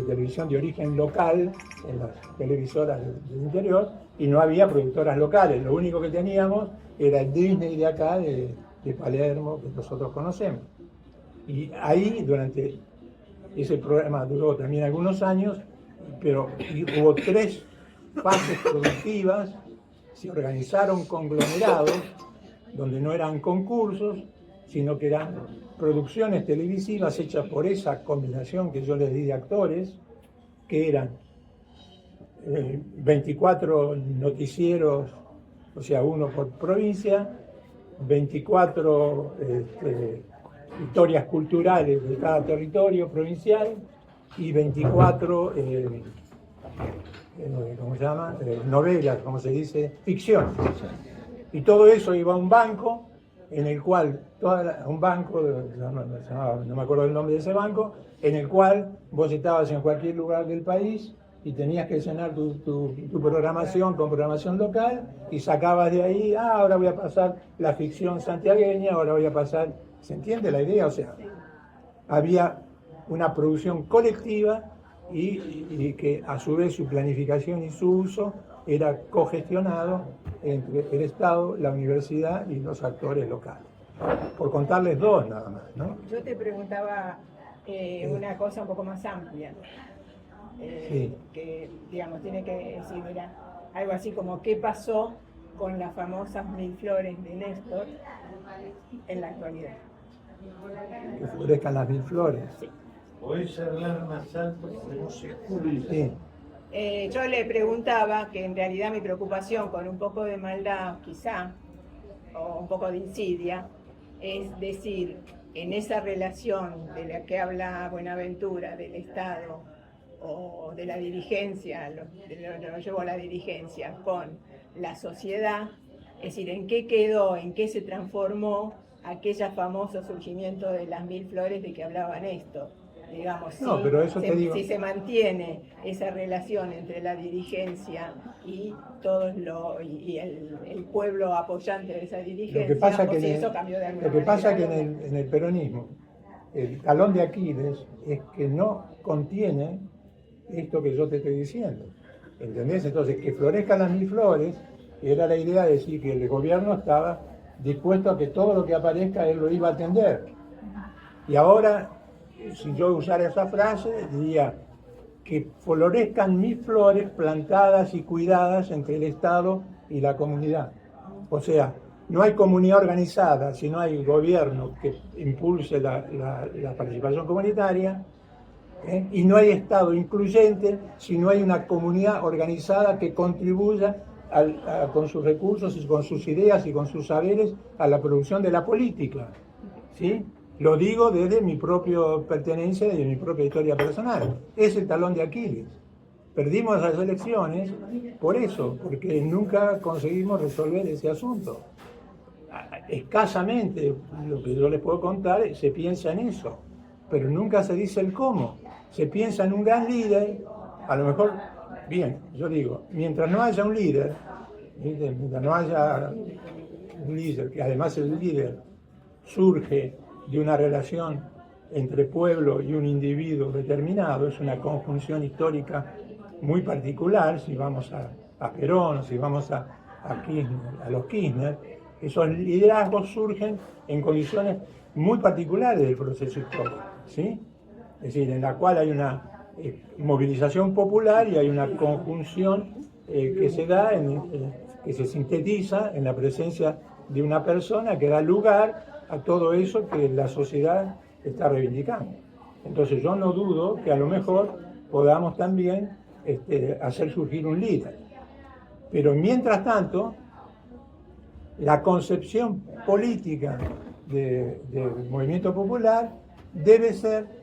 televisión de origen local en las televisoras del interior, y no había productoras locales. Lo único que teníamos era el Disney de acá, de Palermo, que nosotros conocemos. Y ahí, durante ese programa duró también algunos años, pero hubo 3 fases productivas, se organizaron conglomerados, donde no eran concursos, sino que eran producciones televisivas hechas por esa combinación que yo les di de actores, que eran 24 noticieros, o sea, uno por provincia, 24 historias culturales de cada territorio provincial y 24 ¿cómo se llama? Novelas, como se dice, ficción. Y todo eso iba a un banco, en el cual, un banco, no me acuerdo el nombre de ese banco, en el cual vos estabas en cualquier lugar del país y tenías que llenar tu programación con programación local y sacabas de ahí, ahora voy a pasar la ficción santiagueña, ahora voy a pasar, ¿se entiende la idea? O sea, había una producción colectiva y que a su vez su planificación y su uso era cogestionado entre el Estado, la universidad y los actores locales. Por contarles dos nada más, ¿no? Yo te preguntaba una cosa un poco más amplia, Sí. que digamos tiene que decir, mira, algo así como qué pasó con las famosas 1000 flores de Néstor en la actualidad. Que florezcan las 1000 flores. Podés hablar más alto porque no se escucha. Sí. Yo le preguntaba que en realidad mi preocupación con un poco de maldad quizá, o un poco de insidia, es decir, en esa relación de la que habla Buenaventura, del Estado o de la dirigencia, lo llevo a la dirigencia, con la sociedad, es decir, en qué quedó, en qué se transformó aquel famoso surgimiento de las 1000 flores de que hablaba Néstor. Digamos, No, pero eso te digo. si se mantiene esa relación entre la dirigencia y todos el pueblo apoyante de esa dirigencia, Lo que pasa o que, si eso cambió de alguna lo que, pasa manera, que en el peronismo, el talón de Aquiles es que no contiene esto que yo te estoy diciendo. ¿Entendés? Entonces, que florezcan las 1000 flores, era la idea de decir que el gobierno estaba dispuesto a que todo lo que aparezca él lo iba a atender. Y ahora, si yo usara esa frase, diría que florezcan 1000 flores plantadas y cuidadas entre el Estado y la comunidad. O sea, no hay comunidad organizada, si no hay gobierno que impulse la participación comunitaria, y no hay Estado incluyente si no hay una comunidad organizada que contribuya con sus recursos y con sus ideas y con sus saberes a la producción de la política. ¿Sí? Lo digo desde mi propia pertenencia y de mi propia historia personal. Es el talón de Aquiles. Perdimos las elecciones por eso, porque nunca conseguimos resolver ese asunto. Escasamente, lo que yo les puedo contar, se piensa en eso, pero nunca se dice el cómo. Se piensa en un gran líder, a lo mejor, bien, yo digo, mientras no haya un líder, mientras no haya un líder, que además el líder surge de una relación entre pueblo y un individuo determinado, es una conjunción histórica muy particular, si vamos a Perón, si vamos a Kirchner, a los Kirchner, esos liderazgos surgen en condiciones muy particulares del proceso histórico, ¿sí? Es decir, en la cual hay una movilización popular y hay una conjunción que se da, que se sintetiza en la presencia de una persona que da lugar a todo eso que la sociedad está reivindicando. Entonces yo no dudo que a lo mejor podamos también hacer surgir un líder. Pero mientras tanto, la concepción política del movimiento popular debe ser,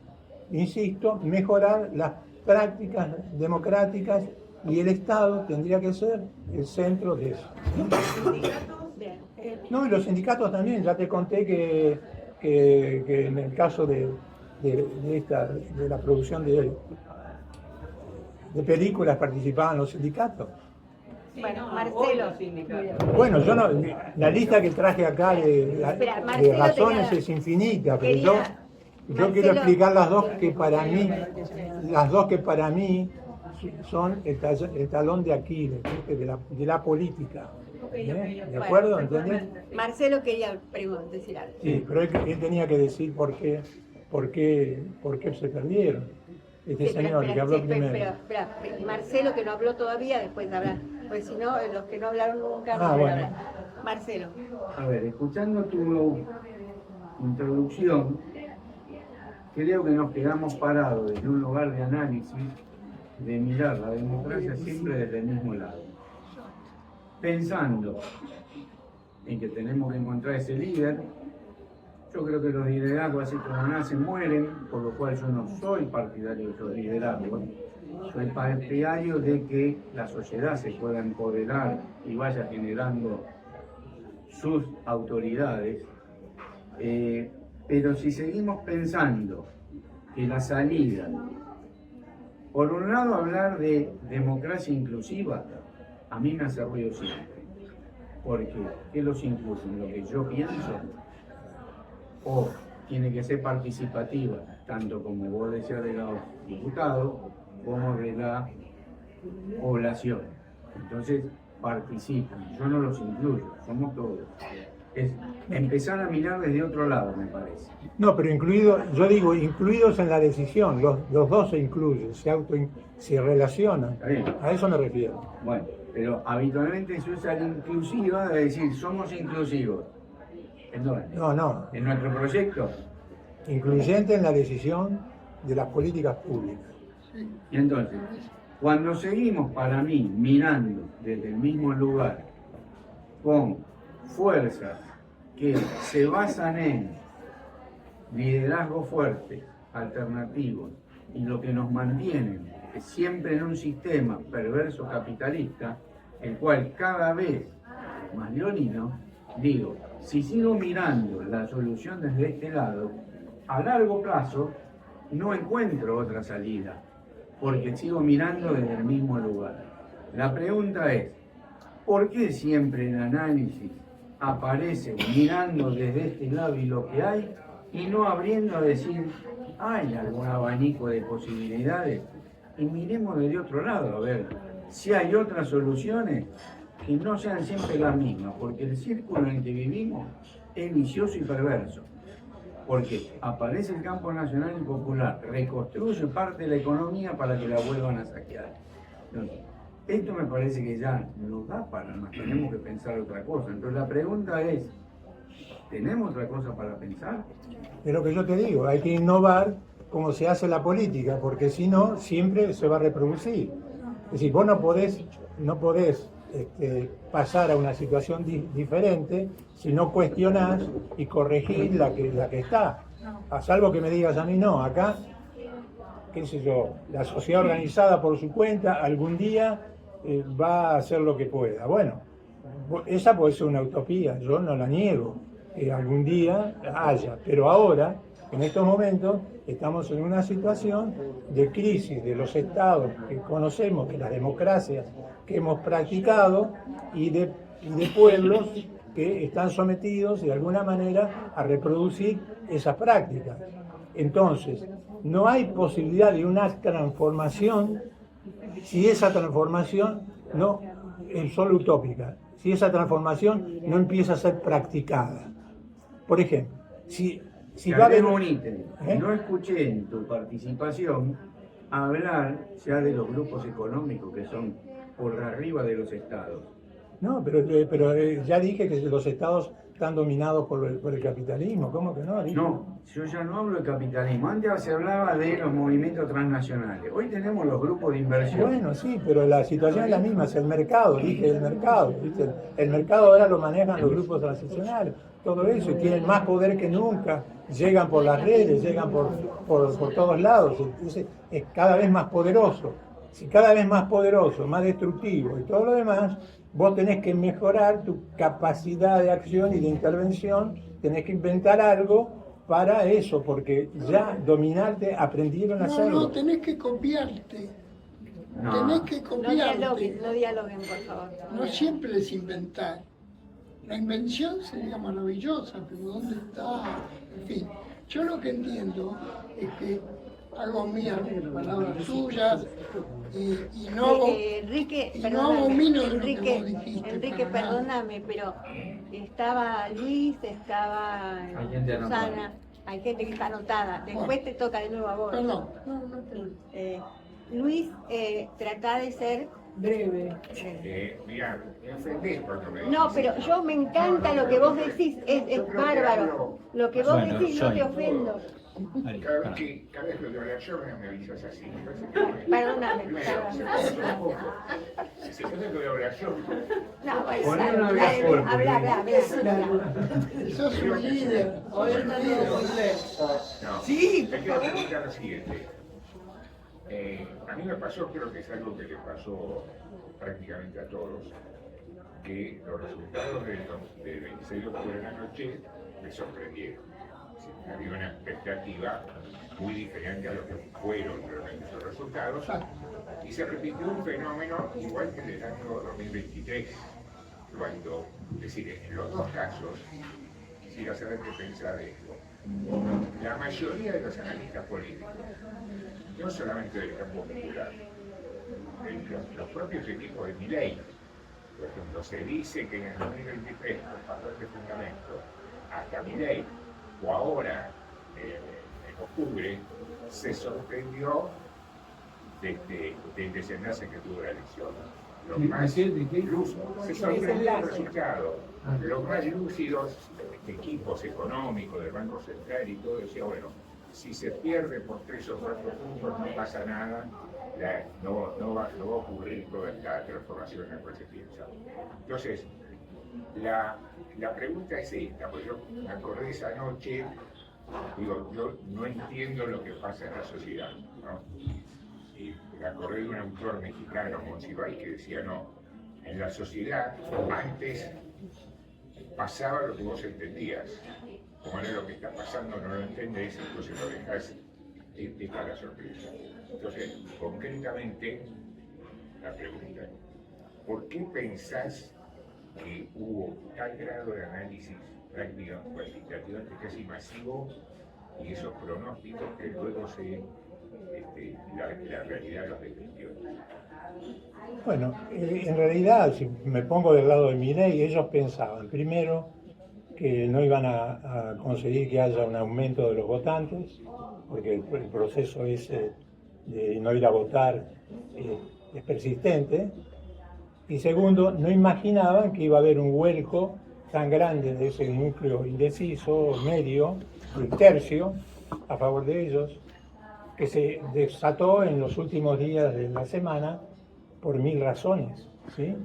insisto, mejorar las prácticas democráticas y el Estado tendría que ser el centro de eso. No, y los sindicatos también, ya te conté que en el caso de la producción de películas participaban los sindicatos. Bueno, Marcelo. Bueno, yo no, la lista que traje acá de razones es infinita, pero yo quiero explicar las dos que para mí son el talón de Aquiles, de la política. ¿De acuerdo? ¿Entendés? Marcelo quería decir algo. Sí, pero él tenía que decir por qué se perdieron. Señor que habló primero. Espera, Marcelo que no habló todavía, después de hablar. Pues si no, los que no hablaron nunca no bueno. hablar. Marcelo. A ver, escuchando tu introducción, creo que nos quedamos parados en un lugar de análisis, de mirar la democracia siempre desde el mismo lado. Pensando en que tenemos que encontrar ese líder, yo creo que los liderazgos así como nacen mueren, por lo cual yo no soy partidario de esos liderazgos. Soy partidario de que la sociedad se pueda empoderar y vaya generando sus autoridades. Pero si seguimos pensando que la salida Por un lado, hablar de democracia inclusiva a mí me hace ruido siempre. Porque, ¿qué los incluye? ¿En lo que yo pienso? O tiene que ser participativa, tanto como vos decías de los diputados, como de la población. Entonces, participan. Yo no los incluyo, somos todos. Es empezar a mirar desde otro lado, me parece. No, pero yo digo, incluidos en la decisión, los dos se incluyen, se relacionan. A eso me refiero. Bueno, pero habitualmente se usa la inclusiva de decir, somos inclusivos. ¿En dónde? No. ¿En nuestro proyecto? Incluyente en la decisión de las políticas públicas. Y entonces, cuando seguimos, para mí, mirando desde el mismo lugar, con fuerzas que se basan en liderazgo fuerte, alternativos, y lo que nos mantienen es siempre en un sistema perverso capitalista, el cual cada vez más leonino, digo, si sigo mirando la solución desde este lado, a largo plazo no encuentro otra salida, porque sigo mirando desde el mismo lugar. La pregunta es, ¿por qué siempre el análisis aparece mirando desde este lado y lo que hay, y no abriendo a decir, hay algún abanico de posibilidades? Y miremos desde otro lado, a ver si hay otras soluciones que no sean siempre las mismas, porque el círculo en el que vivimos es vicioso y perverso. Porque aparece el campo nacional y popular, reconstruye parte de la economía para que la vuelvan a saquear. Entonces, esto me parece que ya nos da para más, tenemos que pensar otra cosa. Entonces la pregunta es, ¿tenemos otra cosa para pensar? Es lo que yo te digo, hay que innovar cómo se hace la política, porque si no, siempre se va a reproducir. Es decir, vos no podés pasar a una situación diferente si no cuestionás y corregís la que está. A salvo que me digas a mí, no, acá, qué sé yo, la sociedad organizada por su cuenta algún día va a hacer lo que pueda. Bueno, esa puede ser una utopía, yo no la niego, que algún día haya, pero ahora, en estos momentos, estamos en una situación de crisis de los estados que conocemos, de las democracias que hemos practicado y de pueblos que están sometidos de alguna manera a reproducir esas prácticas. Entonces, no hay posibilidad de una transformación si esa transformación no es solo utópica, si esa transformación no empieza a ser practicada. Por ejemplo, si va a haber un ítem, no escuché en tu participación hablar ya de los grupos económicos que son por arriba de los estados. No, pero ya dije que los estados están dominados por el capitalismo, ¿cómo que no? No, yo ya no hablo de capitalismo, antes se hablaba de los movimientos transnacionales, hoy tenemos los grupos de inversión. Bueno, sí, pero la situación es la misma, es el mercado, dije el mercado, ¿viste? El mercado ahora lo manejan los grupos transnacionales, todo eso, y tienen más poder que nunca, llegan por las redes, llegan por todos lados, entonces es cada vez más poderoso. Si cada vez más poderoso, más destructivo y todo lo demás, vos tenés que mejorar tu capacidad de acción y de intervención, tenés que inventar algo para eso, porque ya dominarte aprendieron a hacerlo. No, tenés que copiarte. Tenés que copiarte. No dialoguen, por favor. No siempre es inventar. La invención sería maravillosa, pero ¿dónde está? En fin, yo lo que entiendo es que hago mías palabras suyas y no hago, Enrique, y no hago menos de lo que Enrique, vos dijiste. Enrique, perdóname, pero estaba Luis, estaba Hay gente anotada. Susana, hay gente que está anotada. Después te toca de nuevo a vos. Perdón, no. Luis, trata de ser Breve. Mira, me ofendés cuando me No, decís pero eso. yo me encanta lo que vos decís, es bárbaro. Lo que vos Bueno, decís no te Sonia. ofendo. Ari, Cada pará. vez que lo de oración me avisas así. Perdóname. Si se trata de oración, No, bueno, Poné una dale, vez por habla. Sos un líder. no. Sí, Te quiero preguntar lo siguiente. A mí me pasó, creo que es algo que le pasó prácticamente a todos, que los resultados del 26 de octubre de la noche me sorprendieron. había una expectativa muy diferente a lo que fueron realmente esos resultados, y se repitió un fenómeno igual que en el año 2023, cuando, es decir, en los dos casos, quisiera saber qué pensar de esto. La mayoría de los analistas políticos, no solamente del campo popular, los propios equipos de Milei, por ejemplo, se dice que en el 2023, por este fundamento, hasta Milei, o ahora, en octubre, se sorprendió del desenlace que tuvo la elección. Los más lúcidos, se sorprendió el resultado. Los más lúcidos equipos económicos del Banco Central y todo decía, bueno, si se pierde por 3 o 4 puntos no pasa nada, no va a ocurrir toda esta transformación en la cual se piensa. Entonces, la pregunta es esta, porque yo me acordé esa noche, digo, yo no entiendo lo que pasa en la sociedad, ¿no? Y me acordé de un autor mexicano, Monsiváis, que decía, no, en la sociedad antes pasaba lo que vos entendías, como ahora lo que está pasando no lo entendés, entonces lo dejás de para sorpresa. Entonces, concretamente, la pregunta, ¿por qué pensás que hubo tal grado de análisis práctico, cuantitativamente casi masivo, y esos pronósticos que luego la realidad los desmintió? Bueno, en realidad, si me pongo del lado de Milei, ellos pensaban, primero, que no iban a conseguir que haya un aumento de los votantes, porque el proceso ese de no ir a votar es persistente. Y segundo, no imaginaban que iba a haber un vuelco tan grande de ese núcleo indeciso, medio, un tercio, a favor de ellos, que se desató en los últimos días de la semana por 1000 razones, ¿sí?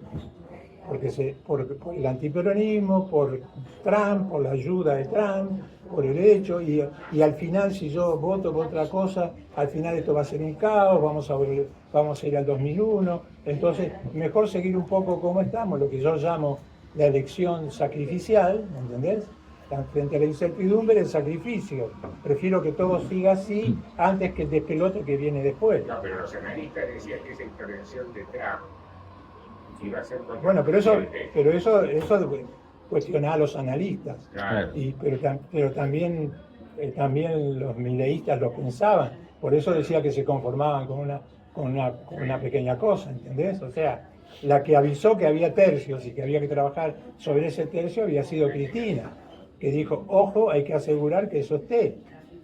Por el antiperonismo, por Trump, por la ayuda de Trump, por el hecho, y al final, si yo voto por otra cosa, al final esto va a ser un caos, vamos a ir al 2001, entonces mejor seguir un poco como estamos, lo que yo llamo la elección sacrificial, ¿entendés? Frente a la incertidumbre, el sacrificio. Prefiero que todo siga así antes que el despelote que viene después. No, pero los analistas decían que esa intervención de Trump iba a ser... Bueno, pero eso cuestiona a los analistas. Claro. Pero también los mileístas lo pensaban. Por eso decía que se conformaban con una pequeña cosa, ¿entendés? O sea, la que avisó que había tercios y que había que trabajar sobre ese tercio había sido Cristina, que dijo, ojo, hay que asegurar que eso esté.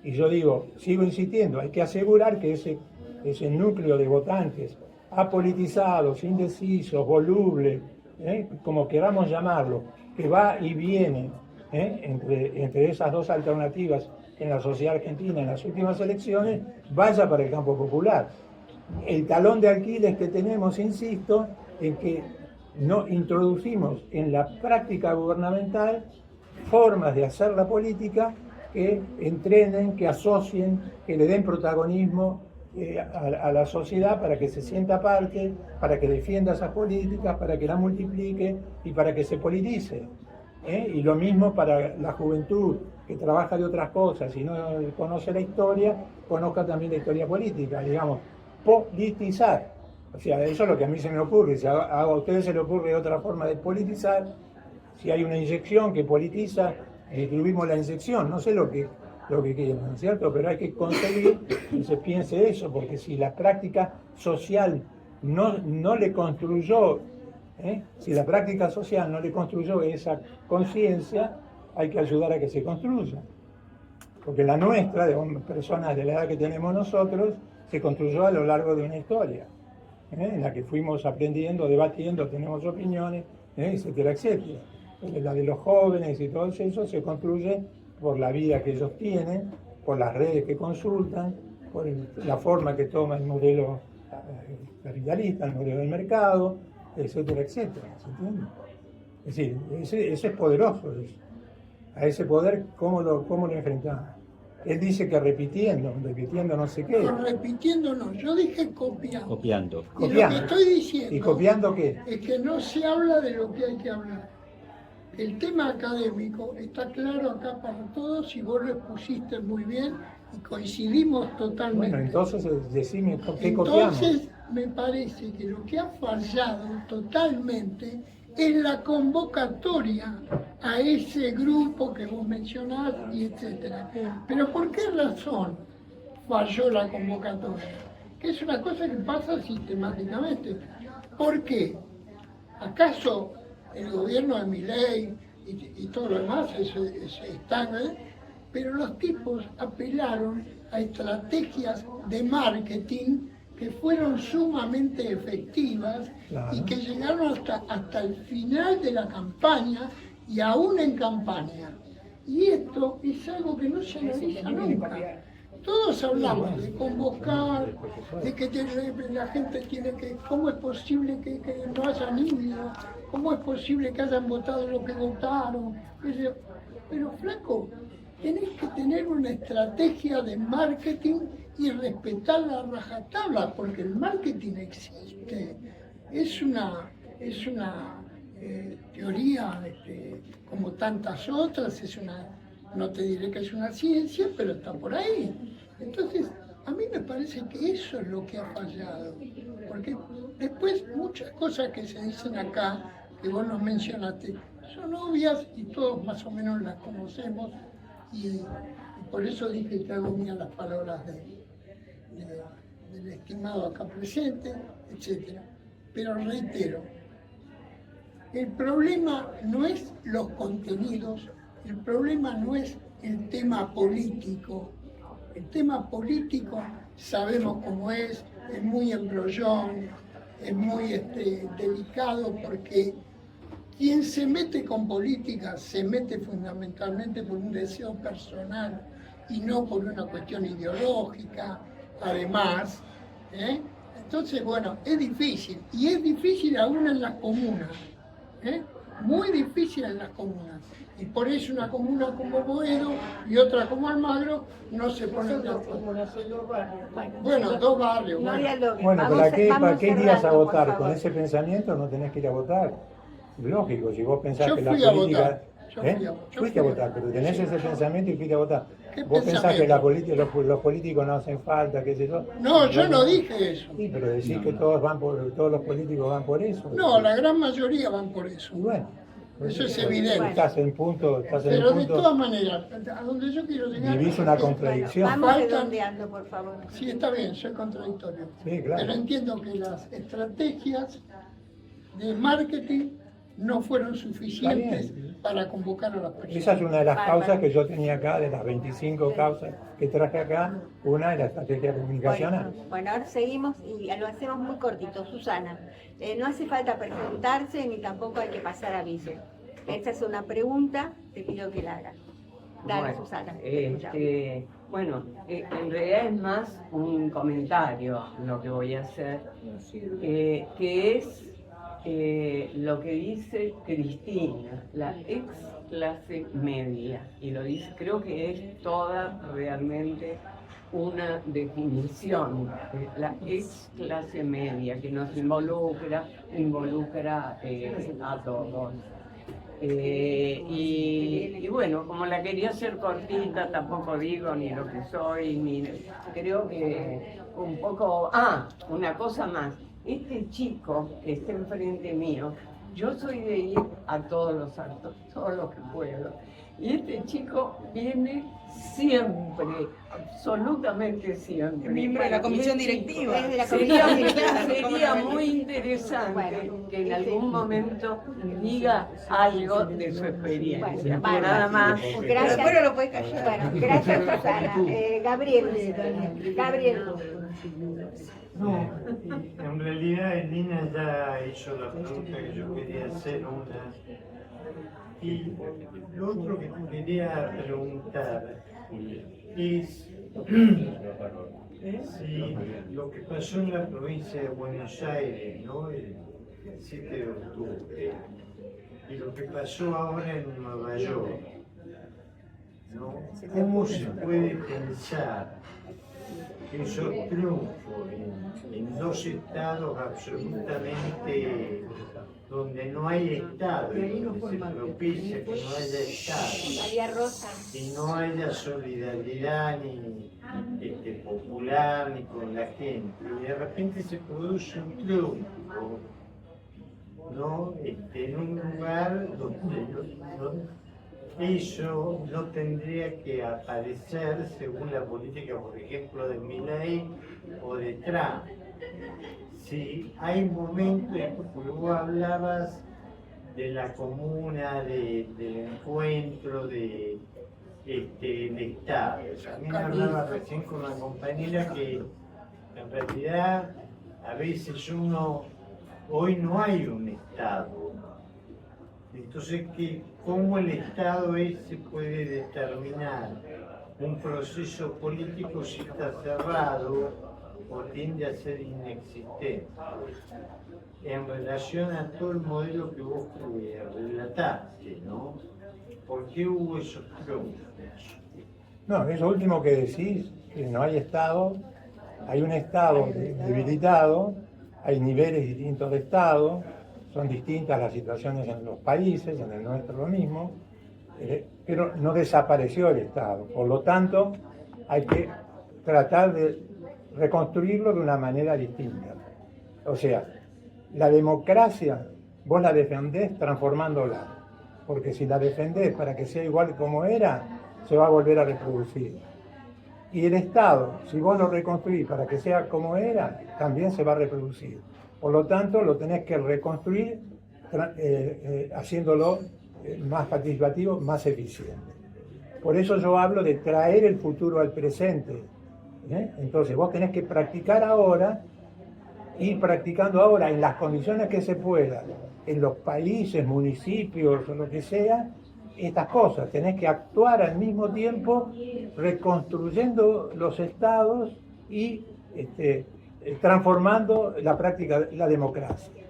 Y yo digo, sigo insistiendo, hay que asegurar que ese núcleo de votantes apolitizados, indecisos, volubles, como queramos llamarlo, que va y viene entre esas dos alternativas en la sociedad argentina en las últimas elecciones, vaya para el campo popular. El talón de Aquiles que tenemos, insisto, en que no introducimos en la práctica gubernamental formas de hacer la política que entrenen, que asocien, que le den protagonismo a la sociedad para que se sienta parte, para que defienda esas políticas, para que la multiplique y para que se politice. Y lo mismo para la juventud, que trabaja de otras cosas y no conoce la historia, conozca también la historia política, digamos, politizar. O sea, eso es lo que a mí se me ocurre. Si a ustedes se les ocurre otra forma de politizar, si hay una inyección que politiza, distribuimos la inyección, no sé lo que quieren, ¿no es cierto? Pero hay que conseguir que se piense eso, porque si la práctica social no le construyó, si la práctica social no le construyó esa conciencia, hay que ayudar a que se construya. Porque la nuestra, de personas de la edad que tenemos nosotros, se construyó a lo largo de una historia, en la que fuimos aprendiendo, debatiendo, tenemos opiniones, etcétera, etcétera. La de los jóvenes y todo eso se construye por la vida que ellos tienen, por las redes que consultan, por la forma que toma el modelo capitalista, el modelo del mercado, etcétera, etcétera. ¿Se entiende? Es decir, ese es poderoso. A ese poder, ¿cómo lo enfrentamos? Él dice que repitiendo no sé qué. No, repitiendo no, yo dije copiando. Copiando. Y lo que estoy diciendo ¿Y copiando qué? es que no se habla de lo que hay que hablar. El tema académico está claro acá para todos y vos lo expusiste muy bien y coincidimos totalmente. Bueno, entonces decime qué copiamos. Entonces, me parece que lo que ha fallado totalmente es la convocatoria a ese grupo que vos mencionás y etcétera. Pero ¿por qué razón falló la convocatoria? Que es una cosa que pasa sistemáticamente. ¿Por qué? ¿Acaso el gobierno de Milei y todo lo demás están, pero los tipos apelaron a estrategias de marketing que fueron sumamente efectivas y que llegaron hasta el final de la campaña y aún en campaña. Y esto es algo que no se analiza nunca. Todos hablamos de convocar, de que la gente tiene que... ¿Cómo es posible que no haya niños? ¿Cómo es posible que hayan votado lo que votaron? Pero flaco, tenés que tener una estrategia de marketing y respetar la rajatabla, porque el marketing existe. Es una teoría como tantas otras, no te diré que es una ciencia, pero está por ahí. Entonces, a mí me parece que eso es lo que ha fallado, porque después muchas cosas que se dicen acá, que vos nos mencionaste, son obvias y todos más o menos las conocemos, y por eso dije que hago mías las palabras del estimado acá presente, etc. Pero reitero, el problema no es los contenidos, el problema no es el tema político. El tema político sabemos cómo es muy embrollón, es muy delicado, porque quien se mete con política se mete fundamentalmente por un deseo personal y no por una cuestión ideológica, además. Entonces, bueno, es difícil, y es difícil aún en las comunas, muy difícil en las comunas. Y por eso una comuna como Boedo y otra como Almagro no se ponen de acuerdo. Bueno, dos barrios. Bueno, ¿para qué irías a votar? Con ese pensamiento no tenés que ir a votar. Lógico, si vos pensás que la política... Fuiste a votar, pero tenés ese pensamiento y fuiste a votar. Vos pensás que los políticos no hacen falta, qué sé yo. No, yo no dije eso. Sí, pero decís que todos los políticos van por eso. No, la gran mayoría van por eso. Y bueno, eso es evidente. Estás en punto. Pero de todas maneras, a donde yo quiero llegar... Vivís una contradicción. Vamos redondeando, por favor. Sí, está bien, soy contradictorio. Sí, claro. Pero entiendo que las estrategias de marketing no fueron suficientes para convocar a las personas. Esa es una de las causas que yo tenía acá, de las 25 causas que traje acá, una de la estrategia comunicacional. Bueno, ahora seguimos y lo hacemos muy cortito. Susana, no hace falta presentarse ni tampoco hay que pasar aviso. Esta es una pregunta, te pido que la hagas. Dale, Bueno, Susana. Bueno, en realidad es más un comentario lo que voy a hacer, que es lo que dice Cristina, la ex clase media, y lo dice, creo que es toda realmente una definición, la ex clase media, que nos involucra a todos. Y bueno, como la quería hacer cortita, tampoco digo ni lo que soy, ni creo que un poco... una cosa más. Este chico que está enfrente mío, yo soy de ir a todos los actos, todo lo que puedo. Y este chico viene siempre, absolutamente siempre. Miembro de la comisión directiva. Sería muy interesante que en algún momento diga algo de su experiencia. Nada más. Gracias. Pero lo puedes callar. Bueno, gracias, Susana. Gabriel. No, en realidad Lina ya hizo la pregunta que yo quería hacer una. Y lo otro que quería preguntar es si lo que pasó en la provincia de Buenos Aires, ¿no? El 7 de octubre, y lo que pasó ahora en Nueva York, ¿no? ¿Cómo se puede pensar hizo triunfo en dos estados absolutamente donde no hay Estado, donde se propicia que no haya Estado, María Rosa. y no haya solidaridad ni popular ni con la gente. Y de repente se produce un triunfo, ¿no? En un lugar donde eso no tendría que aparecer según la política, por ejemplo, de Milei o de Trump. Sí, hay momentos, porque vos hablabas de la comuna, del encuentro, del Estado. También hablaba recién con una compañera que en realidad a veces hoy no hay un Estado. Entonces, ¿cómo el Estado ese puede determinar un proceso político si está cerrado o tiende a ser inexistente? En relación a todo el modelo que vos relataste, ¿no? ¿Por qué hubo esos triunfos? No, eso último que decís, que no hay Estado, hay un Estado debilitado, hay niveles distintos de Estado, son distintas las situaciones en los países, en el nuestro lo mismo, pero no desapareció el Estado. Por lo tanto, hay que tratar de reconstruirlo de una manera distinta. O sea, la democracia vos la defendés transformándola, porque si la defendés para que sea igual como era, se va a volver a reproducir. Y el Estado, si vos lo reconstruís para que sea como era, también se va a reproducir. Por lo tanto, lo tenés que reconstruir haciéndolo más participativo, más eficiente. Por eso yo hablo de traer el futuro al presente. Entonces, vos tenés que practicar ahora, ir practicando ahora en las condiciones que se puedan, en los países, municipios o lo que sea, estas cosas. Tenés que actuar al mismo tiempo reconstruyendo los estados y transformando la práctica, la democracia.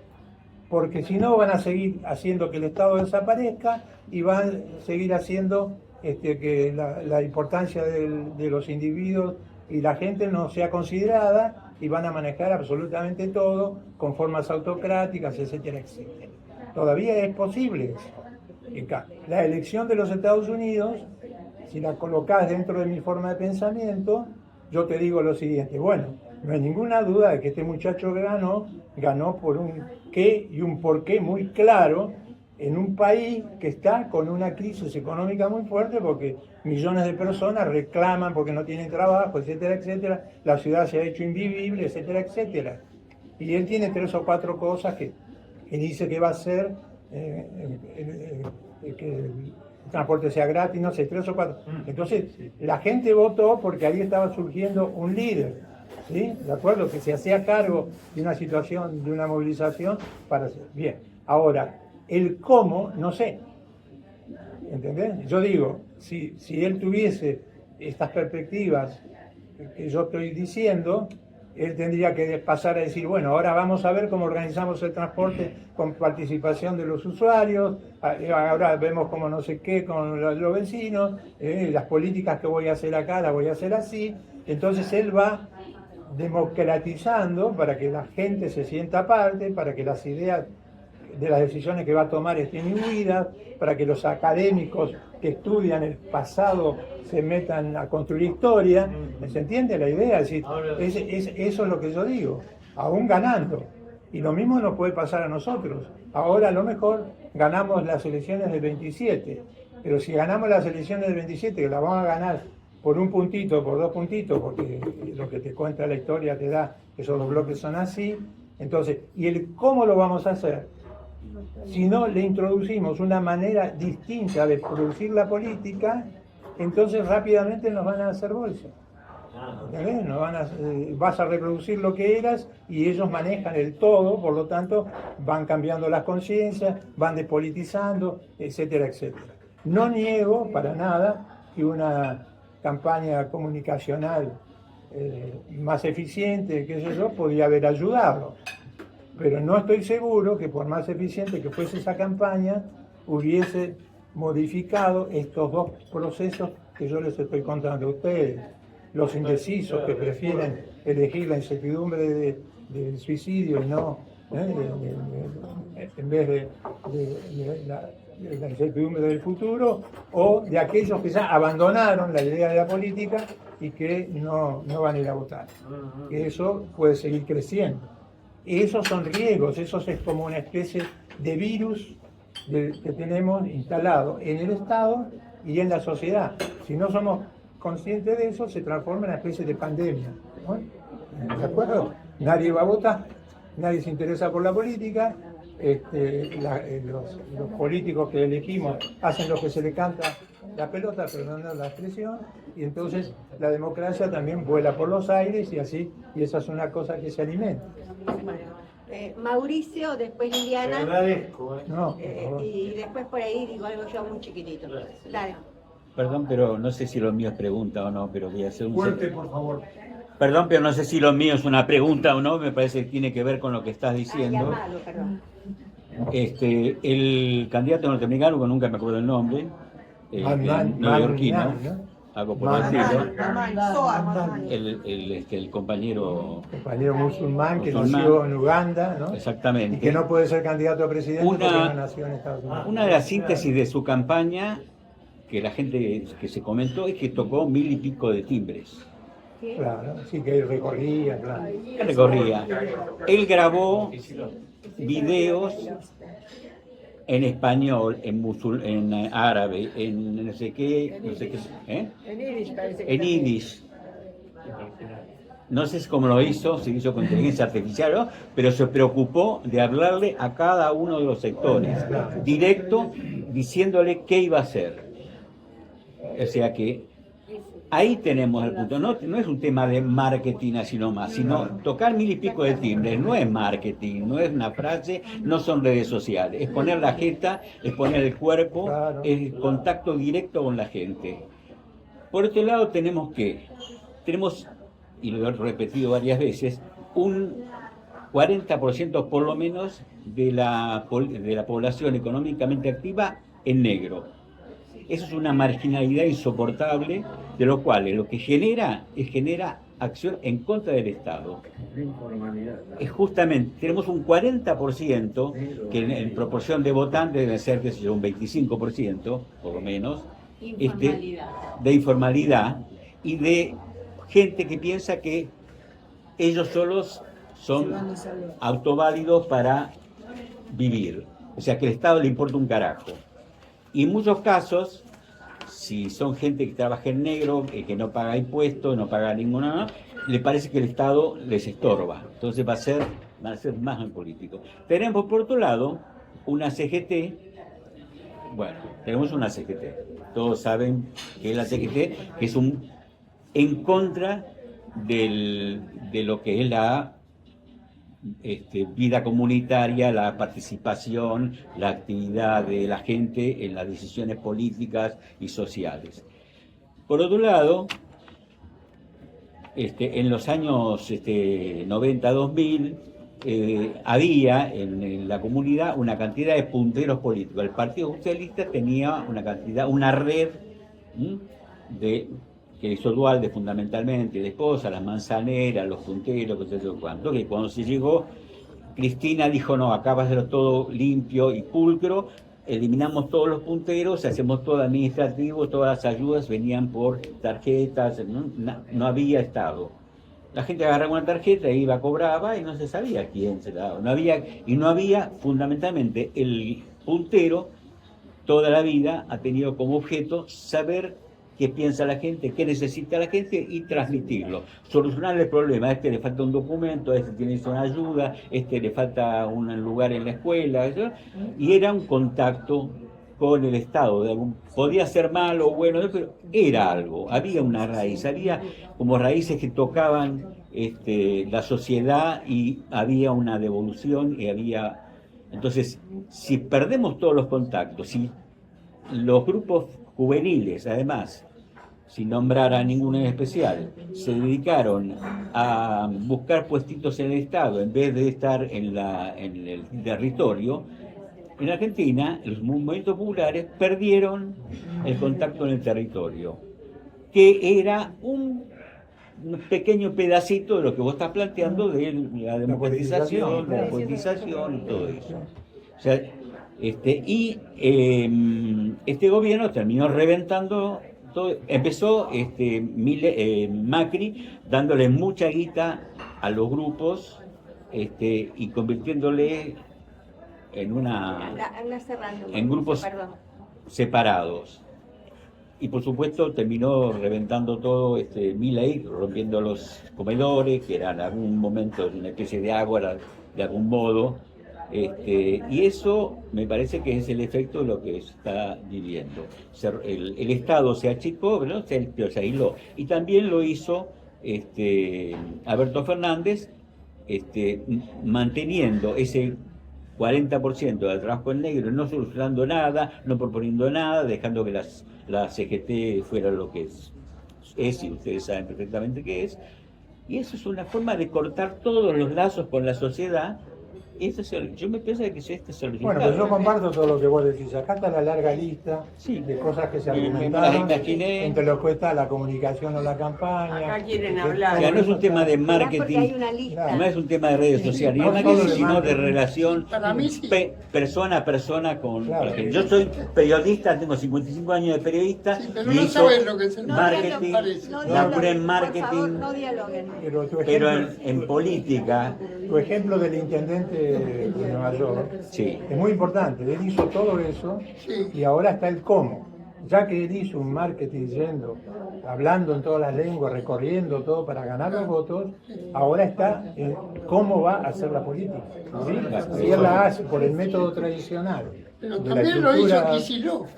Porque si no van a seguir haciendo que el Estado desaparezca y van a seguir haciendo que la importancia de los individuos y la gente no sea considerada y van a manejar absolutamente todo con formas autocráticas, etcétera, etcétera. Todavía es posible eso. La elección de los Estados Unidos, si la colocás dentro de mi forma de pensamiento, yo te digo lo siguiente, bueno, no hay ninguna duda de que este muchacho ganó por un qué y un por qué muy claro en un país que está con una crisis económica muy fuerte porque millones de personas reclaman porque no tienen trabajo, etcétera, etcétera. La ciudad se ha hecho invivible, etcétera, etcétera. Y él tiene 3 o 4 cosas que dice que va a hacer, que el transporte sea gratis, no sé, 3 o 4. Entonces, la gente votó porque ahí estaba surgiendo un líder, ¿sí? ¿De acuerdo? Que se hacía cargo de una situación, de una movilización para hacer. Bien, ahora, el cómo, no sé. ¿Entendés? Yo digo, si él tuviese estas perspectivas que yo estoy diciendo, él tendría que pasar a decir, bueno, ahora vamos a ver cómo organizamos el transporte con participación de los usuarios, ahora vemos cómo no sé qué con los vecinos, las políticas que voy a hacer acá las voy a hacer así. Entonces él va democratizando para que la gente se sienta parte, para que las ideas de las decisiones que va a tomar estén imbuidas, para que los académicos que estudian el pasado se metan a construir historia. ¿Se entiende la idea? Es decir, eso es lo que yo digo, aún ganando. Y lo mismo nos puede pasar a nosotros. Ahora a lo mejor ganamos las elecciones del 27, pero si ganamos las elecciones del 27, que las vamos a ganar por un puntito, por 2 puntitos, porque lo que te cuenta la historia te da que esos 2 bloques son así. Entonces, ¿y el cómo lo vamos a hacer? Si no le introducimos una manera distinta de producir la política, entonces rápidamente nos van a hacer bolsa. Vas a reproducir lo que eras y ellos manejan el todo, por lo tanto van cambiando las conciencias, van despolitizando, etcétera, etcétera. No niego para nada que una campaña comunicacional más eficiente, qué sé yo, podría haber ayudado. Pero no estoy seguro que por más eficiente que fuese esa campaña, hubiese modificado estos 2 procesos que yo les estoy contando a ustedes. los indecisos que prefieren elegir la incertidumbre del suicidio y no, en vez de la incertidumbre del futuro, o de aquellos que ya abandonaron la idea de la política y que no van a ir a votar. Que eso puede seguir creciendo. Y esos son riesgos, eso es como una especie de virus que tenemos instalado en el Estado y en la sociedad. Si no somos conscientes de eso, se transforma en una especie de pandemia, ¿no? ¿De acuerdo? Nadie va a votar, nadie se interesa por la política, los políticos que elegimos hacen lo que se le canta la pelota, perdonando la expresión, y entonces la democracia también vuela por los aires y así, y esa es una cosa que se alimenta. Mauricio, después Liliana. Te agradezco. No, y después por ahí digo algo yo muy chiquitito. Dale. Perdón, pero no sé si lo mío es pregunta o no, pero voy a hacer un... Fuerte, por favor. Perdón, pero no sé si lo mío es una pregunta o no, me parece que tiene que ver con lo que estás diciendo. Llamado, perdón. El candidato norteamericano, que nunca me acuerdo el nombre, neoyorquino, algo por decirlo, el compañero musulmán que nació en Uganda, ¿no? Exactamente. Y que no puede ser candidato a presidente porque no nació en Estados Unidos. Una de las síntesis de su campaña, que la gente que se comentó, es que tocó 1000 y pico de timbres. Claro, sí que recorría, claro. Recorría. Él grabó videos en español, en árabe, en no sé qué, En Yiddish parece que en Yiddish. No sé cómo lo hizo, se hizo con inteligencia artificial, ¿no? Pero se preocupó de hablarle a cada uno de los sectores, directo, diciéndole qué iba a hacer. O sea que ahí tenemos el punto. No es un tema de marketing así nomás, sino tocar 1000 y pico de timbres. No es marketing, no es una frase, no son redes sociales. Es poner la jeta, es poner el cuerpo, es contacto directo con la gente. Por otro lado tenemos, y lo he repetido varias veces, un 40% por lo menos de la población económicamente activa en negro. Eso es una marginalidad insoportable, de lo cual lo que genera acción en contra del Estado. Es justamente, tenemos un 40%, que en proporción de votantes debe ser, qué sé yo, un 25%, por lo menos, de informalidad y de gente que piensa que ellos solos son autoválidos para vivir. O sea, que el Estado le importa un carajo. Y en muchos casos, si son gente que trabaja en negro, que no paga impuestos, no paga ninguna, le parece que el Estado les estorba. Entonces van a ser más en político. Tenemos por otro lado una CGT. Bueno, tenemos una CGT. Todos saben que es la CGT, que es en contra de lo que es la vida comunitaria, la participación, la actividad de la gente en las decisiones políticas y sociales. Por otro lado, en los años 90-2000 había en la comunidad una cantidad de punteros políticos. El Partido Socialista tenía una red que hizo Dualde fundamentalmente, la esposa, las manzaneras, los punteros, qué sé yo cuánto, que cuando se llegó, Cristina dijo, no, acá va a ser todo limpio y pulcro, eliminamos todos los punteros, hacemos todo administrativo, todas las ayudas venían por tarjetas, no había Estado. La gente agarraba una tarjeta, iba, cobraba y no se sabía quién se la daba. No había, fundamentalmente, el puntero toda la vida ha tenido como objeto saber qué piensa la gente, qué necesita la gente y transmitirlo. Solucionar el problema. A este le falta un documento, a este tiene una ayuda, a este le falta un lugar en la escuela. ¿Eso? Y era un contacto con el Estado. Podía ser malo o bueno, pero era algo. Había una raíz, había como raíces que tocaban la sociedad y había una devolución y había... Entonces, si perdemos todos los contactos, si los grupos juveniles, además, sin nombrar a ninguno en especial, se dedicaron a buscar puestitos en el Estado en vez de estar en el territorio, en Argentina los movimientos populares perdieron el contacto en el territorio, que era un pequeño pedacito de lo que vos estás planteando de la democratización, la politización y todo eso. O sea, este gobierno terminó reventando todo. Empezó Macri dándole mucha guita a los grupos y convirtiéndole en grupos separados. Y por supuesto terminó reventando todo Milei, rompiendo los comedores, que eran en algún momento una especie de ágora de algún modo. Y eso me parece que es el efecto de lo que se está viviendo. El Estado se achicó, ¿no? se aisló. Y también lo hizo Alberto Fernández, manteniendo ese 40% del trabajo en negro, no solucionando nada, no proponiendo nada, dejando que la CGT fuera lo que es, y ustedes saben perfectamente qué es. Y eso es una forma de cortar todos los lazos con la sociedad. Yo me pienso que este es el resultado. Bueno, pues yo comparto todo lo que vos decís. Acá está la larga lista de cosas que se argumentaron. Entre los que está la comunicación o la campaña. Acá quieren hablar. O sea, no es un tema de marketing, no es un tema de redes sociales, ni de marketing, sino de relación persona a persona con la gente. Yo soy periodista, tengo 55 años de periodista. Sí, pero no sabes lo que es el marketing. Laburé en marketing. No dialoguen. Pero en política. Tu ejemplo del intendente de Nueva York es muy importante. Él hizo todo eso y ahora está el cómo. Ya que él hizo un marketing hablando en todas las lenguas, recorriendo todo para ganar los votos, ahora está en cómo va a hacer la política. ¿Sí? Si él la hace por el método tradicional. Pero también lo hizo Kicillof.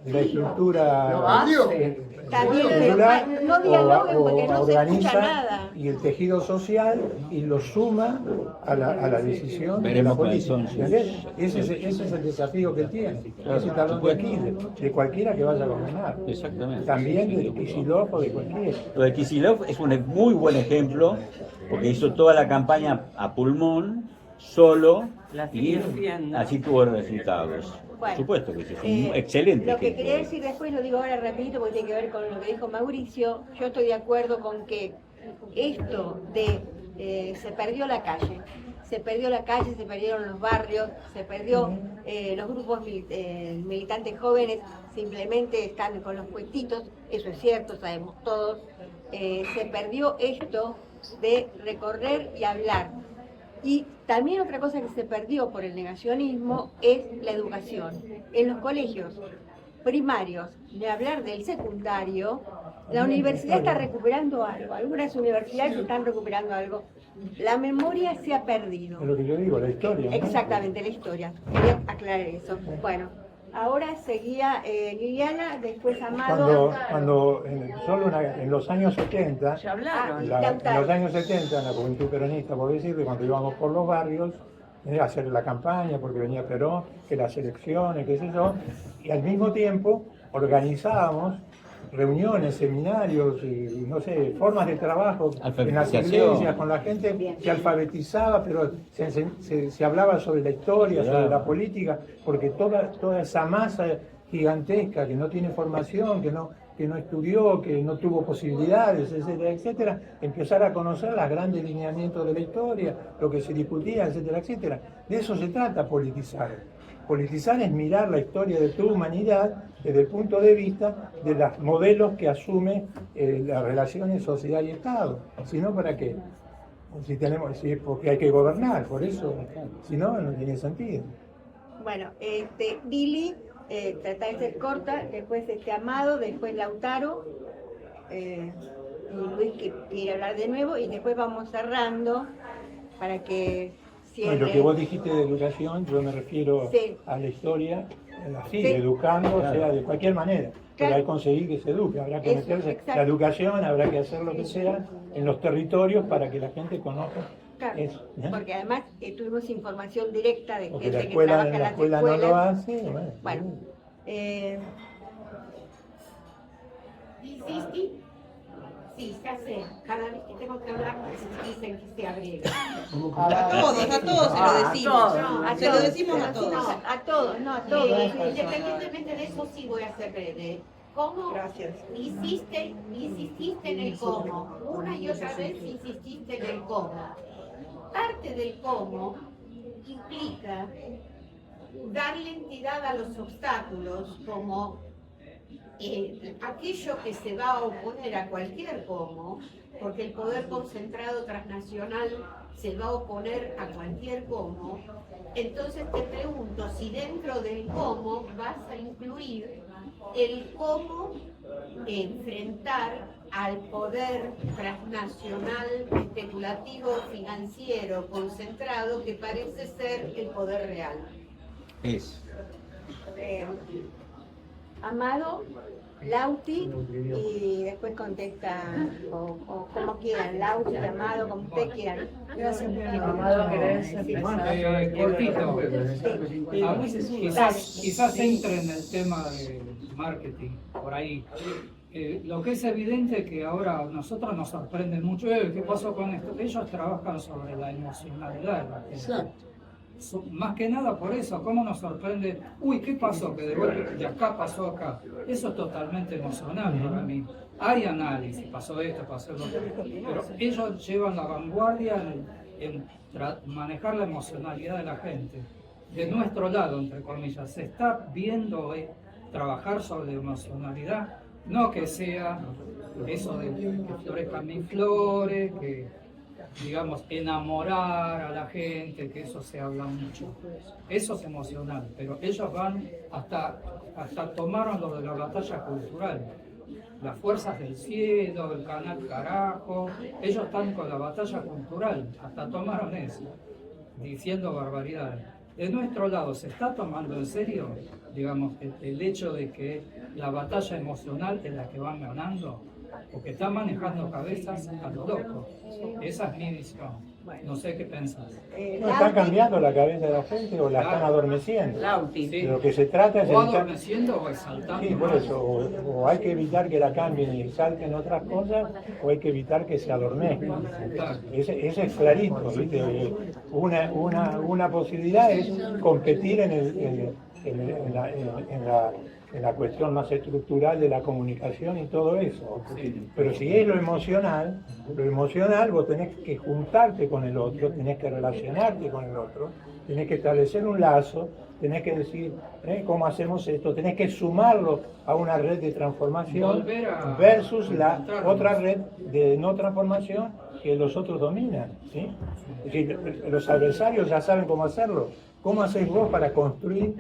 De la estructura no dialoguen porque no se escucha organiza nada. Y el tejido social y lo suma a la decisión de la política. Ese es el desafío que tiene. Es el talón de Aquiles de cualquiera que vaya a gobernar. Exactamente. También de Kicillof o de cualquiera. Lo de Kicillof es un muy buen ejemplo porque hizo toda la campaña a pulmón, solo, y así tuvo resultados. Por supuesto que sí, es un excelente. Lo que quería decir después lo digo ahora rapidito porque tiene que ver con lo que dijo Mauricio. Yo estoy de acuerdo con que esto de se perdió la calle, se perdieron los barrios, se perdió los grupos militantes jóvenes, simplemente están con los puestitos, eso es cierto, sabemos todos. Se perdió esto de recorrer y hablar. Y también otra cosa que se perdió por el negacionismo es la educación. En los colegios primarios, de hablar del secundario, la universidad está recuperando algo, algunas universidades están recuperando algo. La memoria se ha perdido. Es lo que yo digo, la historia. ¿No? Exactamente, la historia. Quería aclarar eso. Bueno, ahora seguía Liliana, después Amado. En los años 70, Ya hablaron. en los años 70, en la juventud peronista, por decirlo, cuando íbamos por los barrios, a hacer la campaña, porque venía Perón, que las elecciones, qué sé yo, y al mismo tiempo organizábamos reuniones, seminarios, y, no sé, formas de trabajo en las iglesias, con la gente se alfabetizaba, pero se hablaba sobre la historia, sobre la política, porque toda esa masa gigantesca que no tiene formación, que no estudió, que no tuvo posibilidades, etcétera, etcétera, empezar a conocer los grandes lineamientos de la historia, lo que se discutía, etcétera, etcétera. De eso se trata politizar. Politizar es mirar la historia de tu humanidad desde el punto de vista de los modelos que asume las relaciones sociedad y Estado. Si no, ¿para qué? Porque hay que gobernar, por eso, si no, no tiene sentido. Bueno, Billy, trata de ser corta, después Amado, después Lautaro, y Luis que quiere hablar de nuevo, y después vamos cerrando para que cierre. Lo que vos dijiste de educación, yo me refiero a la historia, así, educando, o sea, de cualquier manera. Pero hay que conseguir que se eduque, habrá que meterse la educación, habrá que hacer lo que sea en los territorios para que la gente conozca. Claro, eso, porque además tuvimos información directa de porque gente la que escuela, trabaja en las escuelas. No lo hace, bueno. Sí, ya sé. Cada vez que tengo que hablar, dicen que se agrega. A todos se lo decimos. Se lo decimos a todos. A todos, no a todos. Independientemente de eso, sí voy a ser breve. ¿Cómo insististe en el cómo? Una y otra vez insististe en el cómo. Parte del cómo implica darle entidad a los obstáculos como aquello que se va a oponer a cualquier cómo, porque el poder concentrado transnacional se va a oponer a cualquier cómo. Entonces te pregunto si dentro del cómo vas a incluir el cómo enfrentar al poder transnacional, especulativo, financiero, concentrado, que parece ser el poder real. Amado, Lauti, y después contesta, o como quieran, Lauti, Amado, como usted quieran. Gracias, Amado, ¿querés empezar? Cortito. Quizás entre en el tema de marketing, por ahí. Lo que es evidente es que ahora a nosotros nos sorprende mucho, ¿qué pasó con esto? Ellos trabajan sobre la emocionalidad de la gente. Exacto. Más que nada por eso, ¿cómo nos sorprende? Uy, ¿qué pasó? Que de acá pasó acá. Eso es totalmente emocional para mí. Hay análisis, pasó esto, pasó lo otro. Pero ellos llevan la vanguardia en manejar la emocionalidad de la gente. De nuestro lado, entre comillas, se está viendo trabajar sobre la emocionalidad, no que sea eso de que florezcan mis flores, que digamos, enamorar a la gente, que eso se habla mucho. Eso es emocional, pero ellos van hasta tomaron lo de la batalla cultural. Las fuerzas del cielo, el canal carajo, ellos están con la batalla cultural, hasta tomaron eso, diciendo barbaridades. De nuestro lado, ¿se está tomando en serio, digamos, el hecho de que la batalla emocional es la que van ganando? Porque están manejando cabezas a lo loco. Esa es mi visión. No sé qué pensás. No están cambiando la cabeza de la gente o la están adormeciendo. De lo que se trata es o adormeciendo o exaltando. Sí, por eso. O hay que evitar que la cambien y exalten otras cosas, o hay que evitar que se adormezcan. Ese es clarito, ¿viste? Una posibilidad es competir en la cuestión más estructural de la comunicación y todo eso. Pero si es lo emocional vos tenés que juntarte con el otro, tenés que relacionarte con el otro, tenés que establecer un lazo, tenés que decir cómo hacemos esto, tenés que sumarlo a una red de transformación versus la otra red de no transformación que los otros dominan, ¿sí? Es decir, los adversarios ya saben cómo hacerlo. ¿Cómo hacéis vos para construir